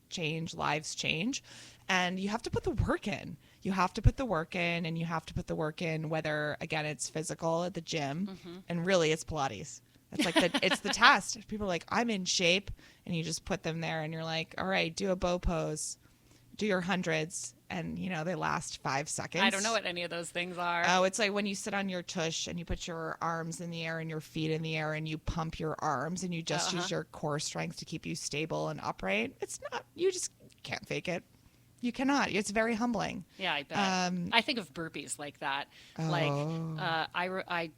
Speaker 10: lives change, and you have to put the work in. You have to put the work in, and you have to put the work in, whether, again, it's physical at the gym, and really it's Pilates. It's like it's the test. People are like, I'm in shape, and you just put them there, and you're like, all right, do a bow pose, do your hundreds, and they last 5 seconds.
Speaker 9: I don't know what any of those things are.
Speaker 10: Oh, it's like when you sit on your tush and you put your arms in the air and your feet in the air, and you pump your arms, and you just use your core strength to keep you stable and upright. It's not. You just can't fake it. You cannot. It's very humbling.
Speaker 9: Yeah, I bet. I think of burpees like that. Like, I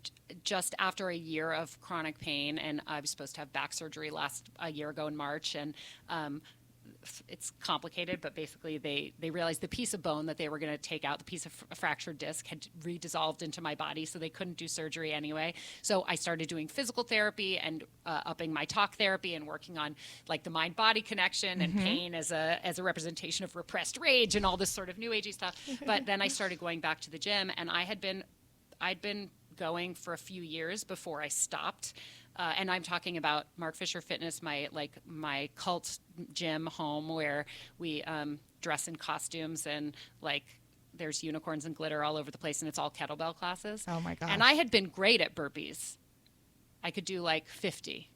Speaker 9: just after a year of chronic pain, and I was supposed to have back surgery a year ago in March, and it's complicated, but basically they realized the piece of bone that they were going to take out, the piece of a fractured disc, had redissolved into my body, so they couldn't do surgery anyway. So I started doing physical therapy and upping my talk therapy and working on like the mind-body connection and pain as a representation of repressed rage and all this sort of new agey stuff. But then I started going back to the gym, and I'd been going for a few years before I stopped. And I'm talking about Mark Fisher Fitness, my cult gym home where we dress in costumes, and like there's unicorns and glitter all over the place, and it's all kettlebell classes.
Speaker 10: Oh my gosh.
Speaker 9: And I had been great at burpees. I could do like 50.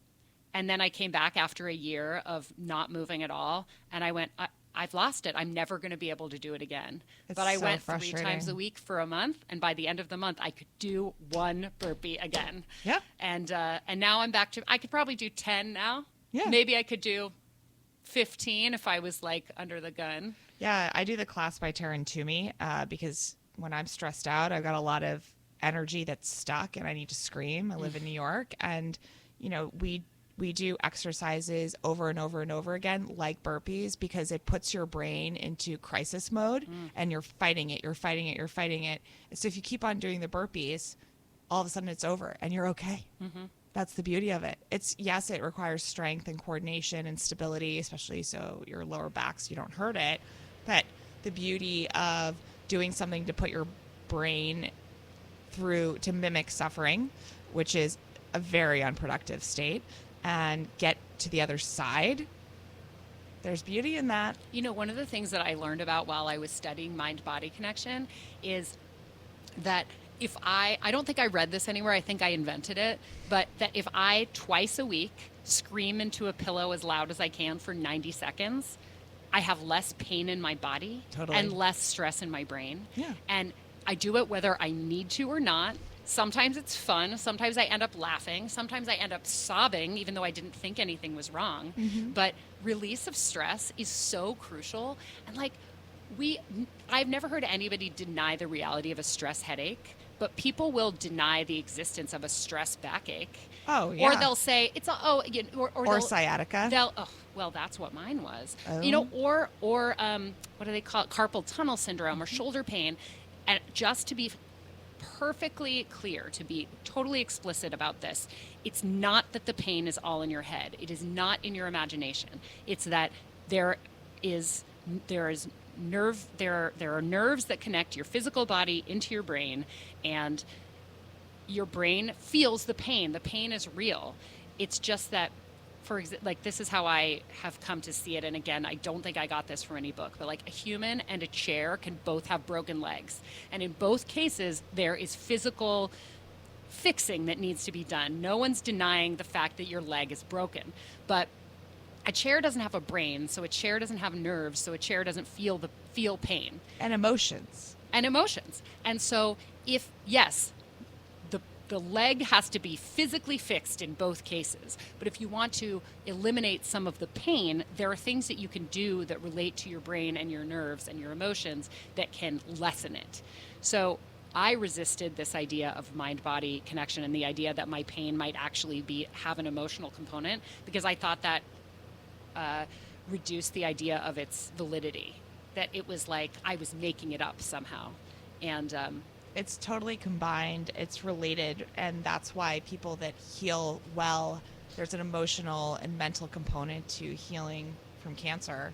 Speaker 9: And then I came back after a year of not moving at all, and I went, I've lost it. I'm never going to be able to do it again. But I went 3 times a week for a month, and by the end of the month, I could do 1 burpee again.
Speaker 10: Yeah.
Speaker 9: And now I'm back to, I could probably do 10 now.
Speaker 10: Yeah.
Speaker 9: Maybe I could do 15 if I was like under the gun.
Speaker 10: Yeah, I do the class by Taryn Toomey because when I'm stressed out, I've got a lot of energy that's stuck and I need to scream. I live in New York, and we do exercises over and over and over again, like burpees, because it puts your brain into crisis mode and you're fighting it. And so if you keep on doing the burpees, all of a sudden it's over and you're okay. That's the beauty of it. Yes, it requires strength and coordination and stability, especially so your lower back so you don't hurt it. But the beauty of doing something to put your brain through, to mimic suffering, which is a very unproductive state, and get to the other side, there's beauty in that.
Speaker 9: One of the things that I learned about while I was studying mind-body connection is that if I don't think I read this anywhere, I think I invented it, but that if I twice a week scream into a pillow as loud as I can for 90 seconds, I have less pain in my body and less stress in my brain.
Speaker 10: Yeah.
Speaker 9: And I do it whether I need to or not. Sometimes it's fun. Sometimes I end up laughing. Sometimes I end up sobbing, even though I didn't think anything was wrong. But release of stress is so crucial. And I've never heard anybody deny the reality of a stress headache, but people will deny the existence of a stress backache.
Speaker 10: Oh, yeah.
Speaker 9: Or they'll say it's or
Speaker 10: sciatica.
Speaker 9: Well, that's what mine was. Or what do they call it? Carpal tunnel syndrome or shoulder pain. And just to be perfectly clear, to be totally explicit about this, it's not that the pain is all in your head. It is not in your imagination. It's that there are nerves that connect your physical body into your brain, and your brain feels the pain. The pain is real. It's just that, this is how I have come to see it. And again, I don't think I got this from any book, but like a human and a chair can both have broken legs. And in both cases, there is physical fixing that needs to be done. No one's denying the fact that your leg is broken. But a chair doesn't have a brain, so a chair doesn't have nerves, so a chair doesn't feel pain.
Speaker 10: And emotions.
Speaker 9: And so yes, the leg has to be physically fixed in both cases. But if you want to eliminate some of the pain, there are things that you can do that relate to your brain and your nerves and your emotions that can lessen it. So I resisted this idea of mind-body connection and the idea that my pain might actually have an emotional component, because I thought that reduced the idea of its validity, that it was like I was making it up somehow. And
Speaker 10: it's totally combined, it's related, and that's why people that heal well, there's an emotional and mental component to healing from cancer.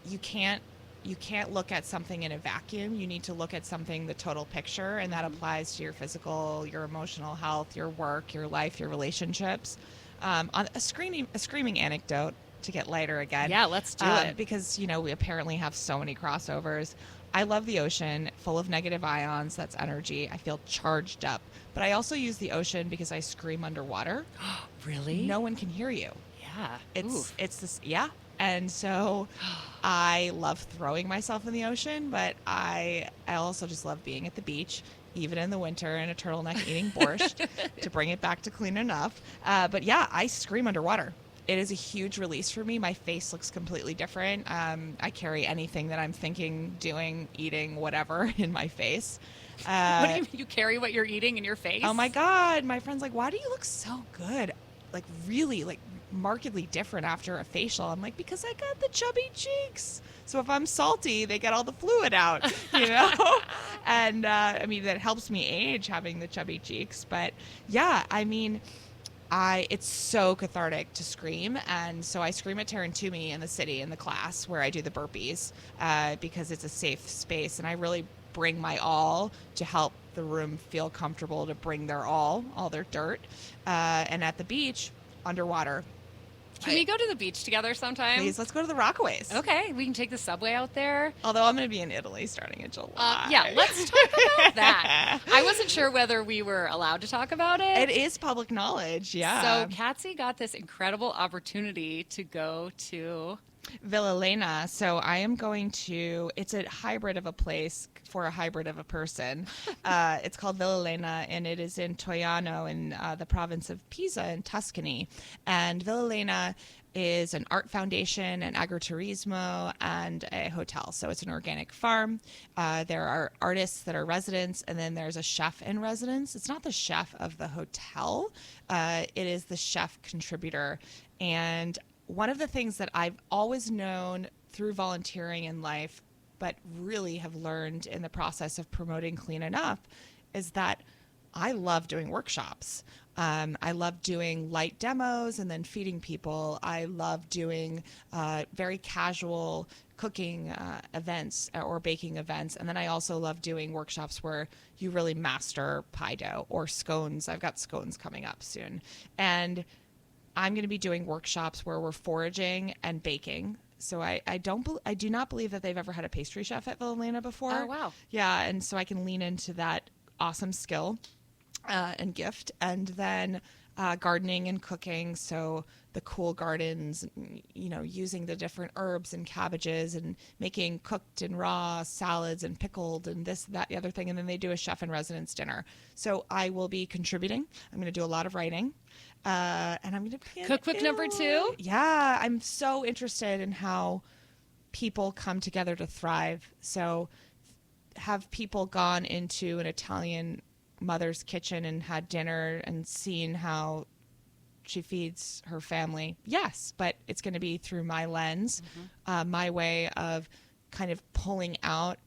Speaker 10: You can't look at something in a vacuum. You need to look at something, the total picture, and that applies to your physical, your emotional health, your work, your life, your relationships. On a screaming anecdote to get lighter again.
Speaker 9: Yeah, let's do it.
Speaker 10: Because, we apparently have so many crossovers. I love the ocean, full of negative ions. That's energy. I feel charged up. But I also use the ocean because I scream underwater.
Speaker 9: Really?
Speaker 10: No one can hear you.
Speaker 9: Yeah.
Speaker 10: It's this, yeah. And so I love throwing myself in the ocean, but I also just love being at the beach, even in the winter in a turtleneck eating borscht to bring it back to clean enough. But yeah, I scream underwater. It is a huge release for me. My face looks completely different. I carry anything that I'm thinking, doing, eating, whatever in my face.
Speaker 9: What do you mean you carry what you're eating in your face?
Speaker 10: Oh my God. My friend's like, why do you look so good? Like really, like markedly different after a facial. I'm like, because I got the chubby cheeks. So if I'm salty, they get all the fluid out, And that helps me age, having the chubby cheeks. But yeah, it's so cathartic to scream. And so I scream at Taryn Toomey in the city, in the class where I do the burpees, because it's a safe space. And I really bring my all to help the room feel comfortable to bring their all their dirt. And at the beach, underwater.
Speaker 9: Can we go to the beach together sometime?
Speaker 10: Please, let's go to the Rockaways.
Speaker 9: Okay, we can take the subway out there.
Speaker 10: Although I'm going to be in Italy starting in July.
Speaker 9: Yeah, let's talk about that. I wasn't sure whether we were allowed to talk about it.
Speaker 10: It is public knowledge, yeah.
Speaker 9: So Katzie got this incredible opportunity to go to
Speaker 10: Villa Lena. So I am going to, it's a hybrid of a place for a hybrid of a person. It's called Villa Lena, and it is in Toiano in the province of Pisa in Tuscany. And Villa Lena is an art foundation, an agriturismo, and a hotel. So it's an organic farm. There are artists that are residents, and then there's a chef in residence. It's not the chef of the hotel. It is the chef contributor. And one of the things that I've always known through volunteering in life, but really have learned in the process of promoting Clean Enough, is that I love doing workshops. I love doing light demos and then feeding people. I love doing very casual cooking events or baking events. And then I also love doing workshops where you really master pie dough or scones. I've got scones coming up soon. And I'm going to be doing workshops where we're foraging and baking. So I do not believe that they've ever had a pastry chef at Villa Lena before.
Speaker 9: Oh, wow.
Speaker 10: Yeah, and so I can lean into that awesome skill and gift. And then gardening and cooking. So the cool gardens, using the different herbs and cabbages and making cooked and raw salads and pickled and this, that, the other thing. And then they do a chef in residence dinner. So I will be contributing. I'm going to do a lot of writing. And I'm going to be
Speaker 9: cookbook number 2.
Speaker 10: Yeah, I'm so interested in how people come together to thrive. So have people gone into an Italian mother's kitchen and had dinner and seen how she feeds her family? Yes, but it's going to be through my lens, my way of kind of pulling out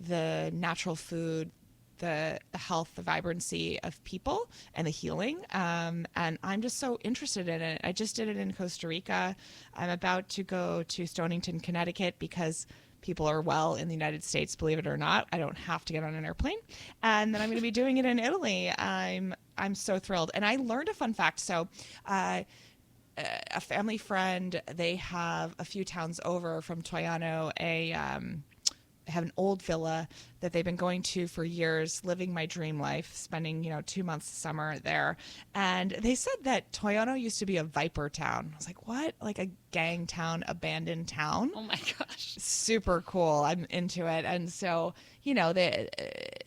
Speaker 10: the natural food, the health, the vibrancy of people and the healing. And I'm just so interested in it. I just did it in Costa Rica. I'm about to go to Stonington, Connecticut, because people are well in the United States, believe it or not. I don't have to get on an airplane. And then I'm going to be doing it in Italy. I'm so thrilled. And I learned a fun fact. So, a family friend, they have a few towns over from Toiano, have an old villa that they've been going to for years, living my dream life, spending, 2 months of summer there. And they said that Toiano used to be a viper town. I was like, what? Like a gang town, abandoned town?
Speaker 9: Oh my gosh.
Speaker 10: Super cool. I'm into it. And so,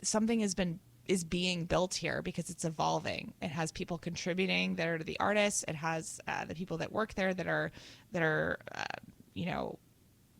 Speaker 10: something is being built here because it's evolving. It has people contributing that are the artists. It has the people that work there that are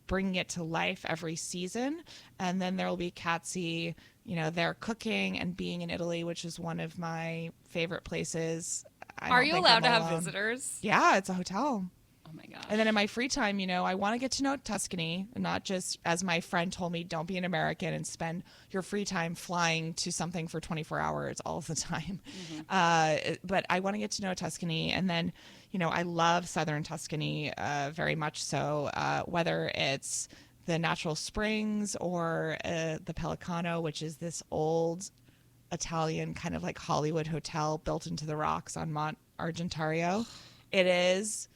Speaker 10: bringing it to life every season. And then there will be Katzie, they're cooking and being in Italy, which is one of my favorite places.
Speaker 9: Are you allowed to have visitors?
Speaker 10: Yeah, it's a hotel.
Speaker 9: Oh Oh my gosh.
Speaker 10: And then in my free time, I want to get to know Tuscany, not just, as my friend told me, don't be an American and spend your free time flying to something for 24 hours all the time. But I want to get to know Tuscany. And then, I love southern Tuscany very much so, whether it's the natural springs or the Pelicano, which is this old Italian kind of like Hollywood hotel built into the rocks on Mont Argentario. It's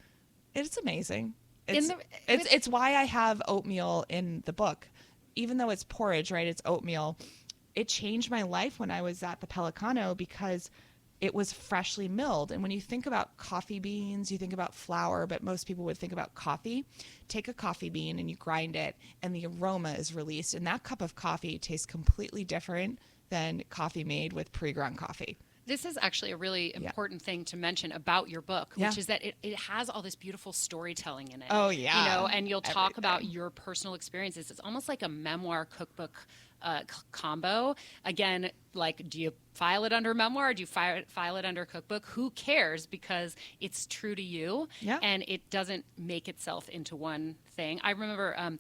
Speaker 10: amazing. It's why I have oatmeal in the book. Even though it's porridge, right? It's oatmeal. It changed my life when I was at the Pelicano because it was freshly milled. And when you think about coffee beans, you think about flour, but most people would think about coffee. Take a coffee bean and you grind it, and the aroma is released. And that cup of coffee tastes completely different than coffee made with pre-ground coffee.
Speaker 9: This is actually a really important thing to mention about your book, which is that it has all this beautiful storytelling in it.
Speaker 10: Oh, yeah.
Speaker 9: And you'll talk about your personal experiences. It's almost like a memoir cookbook combo. Again, like, do you file it under memoir? Or do you file it under cookbook? Who cares? Because it's true to you, and it doesn't make itself into one thing. I remember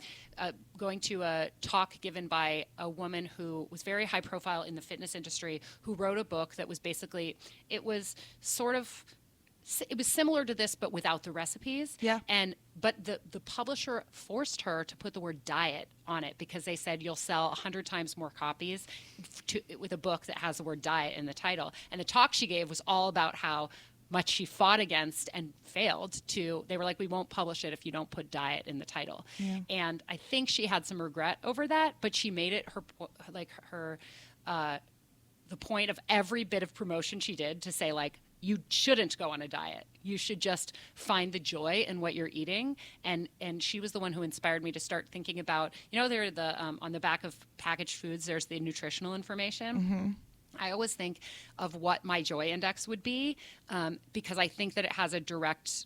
Speaker 9: going to a talk given by a woman who was very high profile in the fitness industry, who wrote a book that was basically, it was similar to this, but without the recipes.
Speaker 10: Yeah.
Speaker 9: But the publisher forced her to put the word diet on it because they said you'll sell 100 times more copies with a book that has the word diet in the title. And the talk she gave was all about how much she fought against and failed to. They were like, we won't publish it if you don't put diet in the title. Yeah. And I think she had some regret over that, but she made it the point of every bit of promotion she did to say, like, you shouldn't go on a diet. You should just find the joy in what you're eating. And she was the one who inspired me to start thinking about, there on the back of packaged foods, there's the nutritional information. Mm-hmm. I always think of what my joy index would be because I think that it has a direct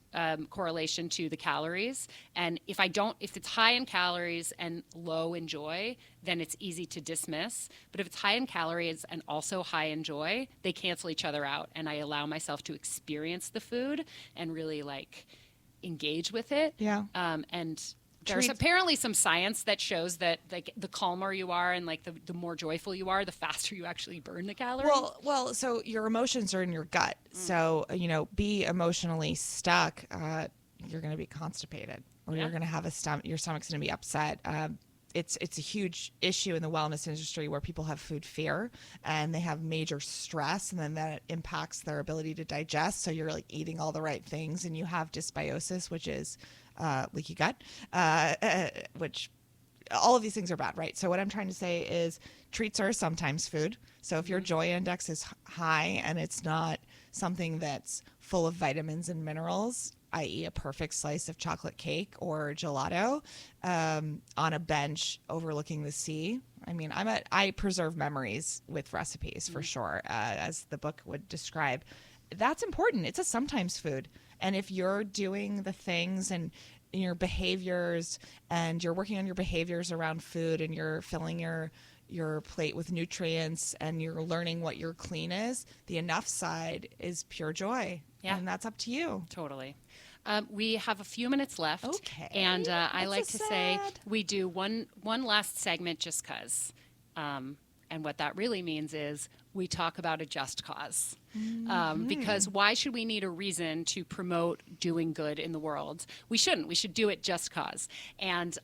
Speaker 9: correlation to the calories. And if it's high in calories and low in joy, then it's easy to dismiss. But if it's high in calories and also high in joy, they cancel each other out. And I allow myself to experience the food and really engage with it.
Speaker 10: Yeah.
Speaker 9: And there's apparently some science that shows that the calmer you are and the more joyful you are, the faster you actually burn the calories.
Speaker 10: Well, so your emotions are in your gut. So, be emotionally stuck, you're going to be constipated, or you're going to have your stomach's going to be upset. It's a huge issue in the wellness industry where people have food fear and they have major stress, and then that impacts their ability to digest. So you're eating all the right things, and you have dysbiosis, which is leaky gut, which all of these things are bad, right? So what I'm trying to say is treats are sometimes food. So if your joy index is high and it's not something that's full of vitamins and minerals, i.e. a perfect slice of chocolate cake or gelato on a bench overlooking the sea. I mean, I preserve memories with recipes for sure, as the book would describe. That's important. It's a sometimes food. And if you're doing the things and your behaviors, and you're working on your behaviors around food, and you're filling your plate with nutrients, and you're learning what your clean is, the enough side is pure joy. Yeah. And that's up to you.
Speaker 9: Totally. We have a few minutes left.
Speaker 10: Okay.
Speaker 9: And I like to say we do one last segment just because. And what that really means is we talk about a just cause. Because why should we need a reason to promote doing good in the world? We shouldn't. We should do it just cause. And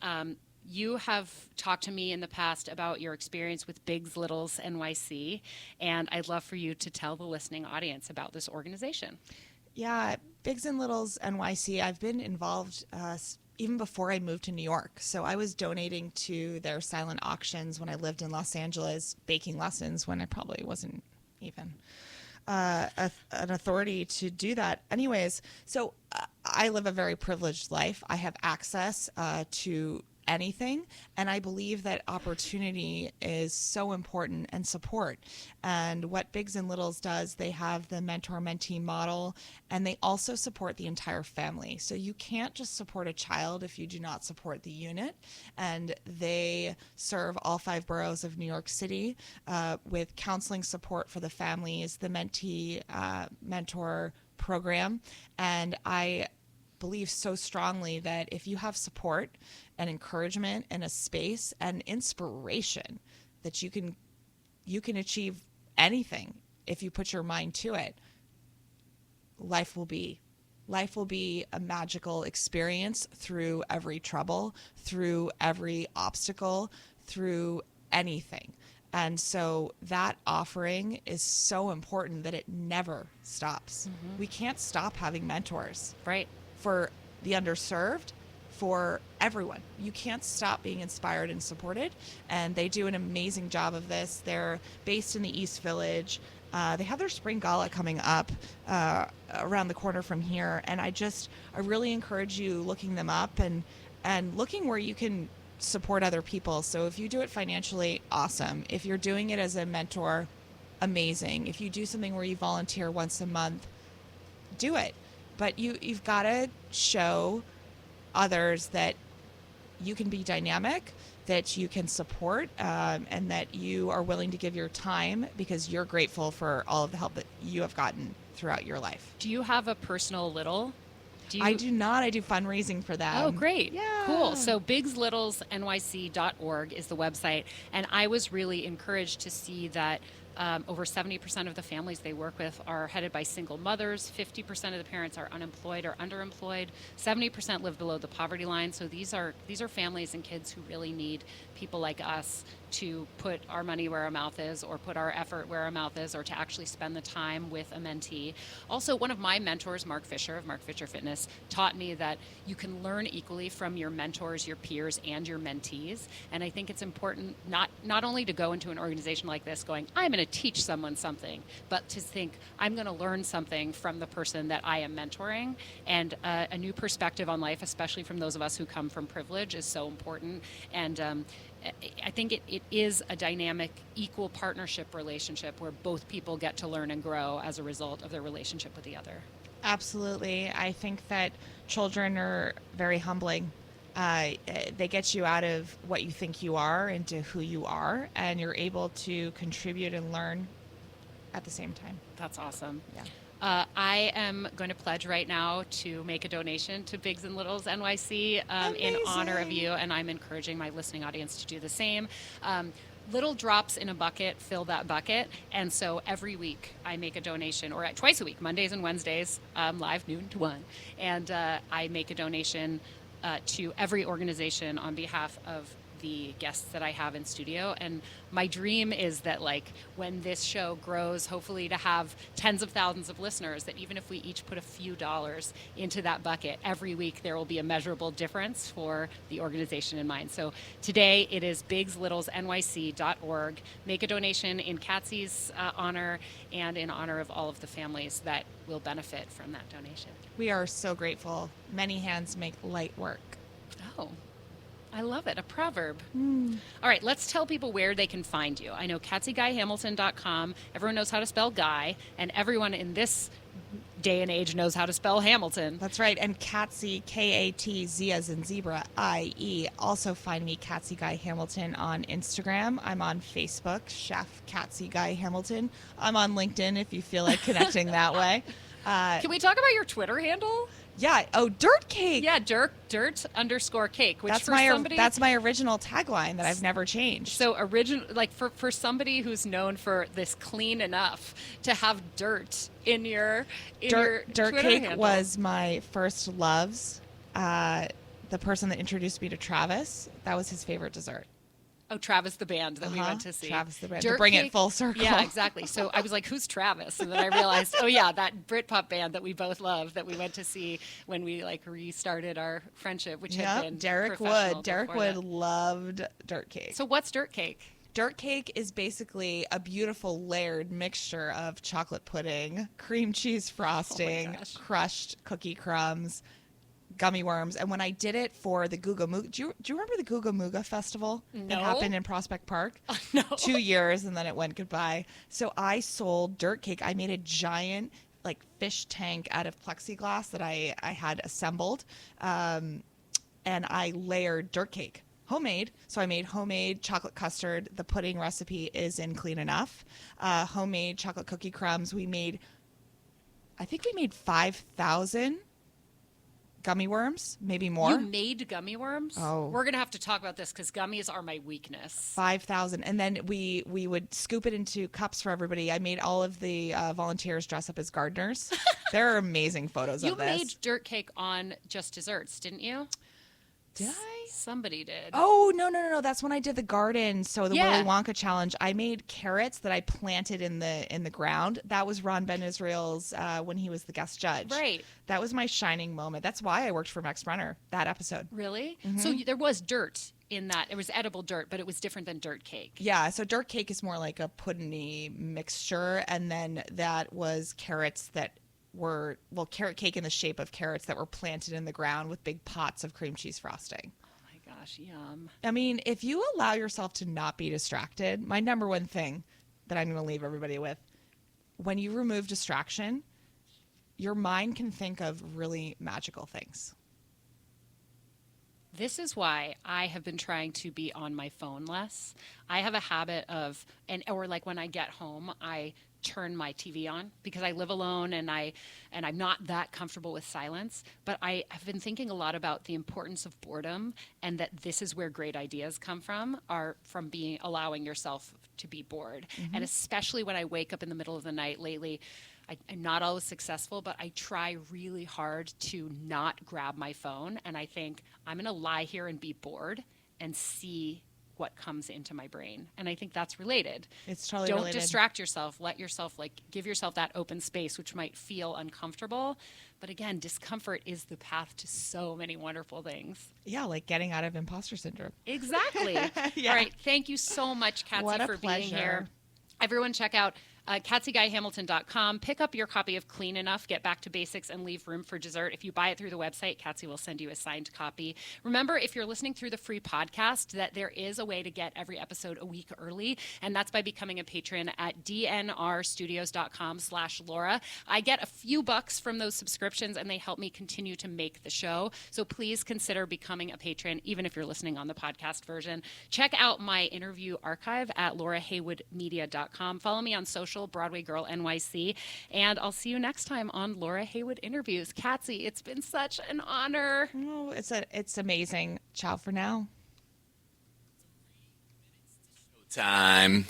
Speaker 9: you have talked to me in the past about your experience with Bigs Littles NYC, and I'd love for you to tell the listening audience about this organization.
Speaker 10: Yeah, Bigs and Littles NYC, I've been involved even before I moved to New York. So I was donating to their silent auctions when I lived in Los Angeles, baking lessons when I probably wasn't even an authority to do that. Anyways, so I live a very privileged life. I have access to anything, and I believe that opportunity is so important, and support. And what Bigs and Littles does, they have the mentor-mentee model, and they also support the entire family. So you can't just support a child if you do not support the unit. And they serve all 5 boroughs of New York City with counseling support for the families, the mentee mentor program. And I believe so strongly that if you have support and encouragement and a space and inspiration, that you can achieve anything if you put your mind to it. Life will be a magical experience through every trouble, through every obstacle, through anything. And so that offering is so important that it never stops. Mm-hmm. We can't stop having mentors.
Speaker 9: Right.
Speaker 10: For the underserved, for everyone. You can't stop being inspired and supported. And they do an amazing job of this. They're based in the East Village. They have their spring gala coming up around the corner from here. And I really encourage you looking them up and looking where you can support other people. So if you do it financially, awesome. If you're doing it as a mentor, amazing. If you do something where you volunteer once a month, do it. But you've got to show others that you can be dynamic, that you can support, and that you are willing to give your time because you're grateful for all of the help that you have gotten throughout your life.
Speaker 9: Do you have a personal Little?
Speaker 10: I do not. I do fundraising for them.
Speaker 9: Oh, great.
Speaker 10: Yeah.
Speaker 9: Cool. So bigslittlesnyc.org is the website. And I was really encouraged to see that over 70% of the families they work with are headed by single mothers. 50% of the parents are unemployed or underemployed. 70% live below the poverty line. So these are families and kids who really need people like us to put our money where our mouth is, or put our effort where our mouth is, or to actually spend the time with a mentee. Also, one of my mentors, Mark Fisher of Mark Fisher Fitness, taught me that you can learn equally from your mentors, your peers, and your mentees. And I think it's important not only to go into an organization like this going, I'm going to teach someone something, but to think, I'm going to learn something from the person that I am mentoring. And a new perspective on life, especially from those of us who come from privilege, is so important. And I think it is a dynamic, equal partnership relationship where both people get to learn and grow as a result of their relationship with the other.
Speaker 10: Absolutely. I think that children are very humbling. They get you out of what you think you are into who you are, and you're able to contribute and learn at the same time.
Speaker 9: That's awesome.
Speaker 10: Yeah.
Speaker 9: I am going to pledge right now to make a donation to Bigs and Littles NYC in honor of you, and I'm encouraging my listening audience to do the same. Little drops in a bucket fill that bucket, and so every week I make a donation, or twice a week, Mondays and Wednesdays, live noon to 1, and I make a donation to every organization on behalf of the guests that I have in studio. And my dream is that, like, when this show grows, hopefully to have tens of thousands of listeners, that even if we each put a few dollars into that bucket, every week there will be a measurable difference for the organization in mind. So today it is bigslittlesnyc.org. Make a donation in Katzie's honor and in honor of all of the families that will benefit from that donation.
Speaker 10: We are so grateful. Many hands make light work.
Speaker 9: Oh, I love it. A proverb. All right, let's tell people where they can find you. I know KatzieGuy-Hamilton.com. Everyone knows how to spell Guy, and everyone in this day and age knows how to spell Hamilton.
Speaker 10: That's right. And Katzie, K-A-T-Z as in zebra, I-E. Also find me, Katzie Guy-Hamilton, on Instagram. I'm on Facebook, Chef Katzie Guy-Hamilton. I'm on LinkedIn if you feel like connecting that way.
Speaker 9: Can we talk about your Twitter handle?
Speaker 10: Yeah. Oh, Dirt Cake.
Speaker 9: Yeah, dirt_cake. Which
Speaker 10: that's my original tagline that I've never changed.
Speaker 9: So for somebody who's known for this clean enough to have dirt in your
Speaker 10: Dirt
Speaker 9: Twitter
Speaker 10: Cake
Speaker 9: handle.
Speaker 10: was my first loves. The person that introduced me to Travis, that was his favorite dessert.
Speaker 9: Oh, Travis the band that we went to see.
Speaker 10: Travis the band.
Speaker 9: Dirt
Speaker 10: to bring
Speaker 9: Cake,
Speaker 10: it full circle.
Speaker 9: Yeah, exactly. So I was like, who's Travis? And then I realized, oh yeah, that Britpop band that we both love that we went to see when we restarted our friendship, which had been
Speaker 10: Derek
Speaker 9: professional
Speaker 10: Wood. Derek
Speaker 9: before
Speaker 10: Wood
Speaker 9: that.
Speaker 10: loved Dirt Cake.
Speaker 9: So what's Dirt Cake?
Speaker 10: Dirt Cake is basically a beautiful layered mixture of chocolate pudding, cream cheese frosting, crushed cookie crumbs, gummy worms. And when I did it for the Googa Mooga, do you remember the Googa Mooga festival that happened in Prospect Park?
Speaker 9: No.
Speaker 10: 2 years and then it went goodbye. So I sold Dirt Cake. I made a giant fish tank out of plexiglass that I had assembled. And I layered Dirt Cake. Homemade. So I made homemade chocolate custard. The pudding recipe is in Clean Enough. Homemade chocolate cookie crumbs. I think we made 5,000 gummy worms, maybe more.
Speaker 9: You made gummy worms?
Speaker 10: Oh.
Speaker 9: We're going to have to talk about this because gummies are my weakness.
Speaker 10: 5,000. And then we would scoop it into cups for everybody. I made all of the volunteers dress up as gardeners. There are amazing photos of this.
Speaker 9: You made dirt cake on Just Desserts, didn't you?
Speaker 10: Did I?
Speaker 9: Somebody did.
Speaker 10: Oh, no. That's when I did the garden. So the
Speaker 9: Yeah.
Speaker 10: Willy Wonka challenge, I made carrots that I planted in the ground. That was Ron Ben Israel's when he was the guest judge.
Speaker 9: Right.
Speaker 10: That was my shining moment. That's why I worked for Max Brenner, that episode.
Speaker 9: Really? So there was dirt in that. It was edible dirt, but it was different than dirt cake.
Speaker 10: Yeah, so dirt cake is more like a pudding-y mixture, and then that was carrots that were, carrot cake in the shape of carrots that were planted in the ground with big pots of cream cheese frosting.
Speaker 9: Oh my gosh, yum.
Speaker 10: I mean, if you allow yourself to not be distracted, my number one thing that I'm going to leave everybody with, when you remove distraction, your mind can think of really magical things.
Speaker 9: This is why I have been trying to be on my phone less. I have a habit of, or like when I get home, I turn my TV on because I live alone and I'm not that comfortable with silence. But I have been thinking a lot about the importance of boredom, and that this is where great ideas come from, are from allowing yourself to be bored. And especially when I wake up in the middle of the night lately, I'm not always successful, but I try really hard to not grab my phone. And I think I'm going to lie here and be bored and see what comes into my brain. And I think that's related.
Speaker 10: It's totally
Speaker 9: Don't
Speaker 10: related.
Speaker 9: distract yourself. Let yourself, give yourself that open space, which might feel uncomfortable. But again, discomfort is the path to so many wonderful things.
Speaker 10: Yeah, like getting out of imposter syndrome.
Speaker 9: Exactly.
Speaker 10: Yeah.
Speaker 9: All right. Thank you so much,
Speaker 10: What
Speaker 9: Katzie,
Speaker 10: a
Speaker 9: for being
Speaker 10: pleasure.
Speaker 9: here. Everyone check out KatzieGuy-Hamilton.com. Pick up your copy of Clean Enough, Get Back to Basics, and Leave Room for Dessert. If you buy it through the website, Katzie will send you a signed copy. Remember, if you're listening through the free podcast, that there is a way to get every episode a week early, and that's by becoming a patron at dnrstudios.com/Laura. I get a few bucks from those subscriptions, and they help me continue to make the show. So please consider becoming a patron, even if you're listening on the podcast version. Check out my interview archive at lauraheywoodmedia.com. Follow me on social, Broadway Girl NYC, and I'll see you next time on Laura Heywood Interviews. Katzie, it's been such an honor.
Speaker 10: Oh, it's amazing. Ciao for now.
Speaker 11: Time.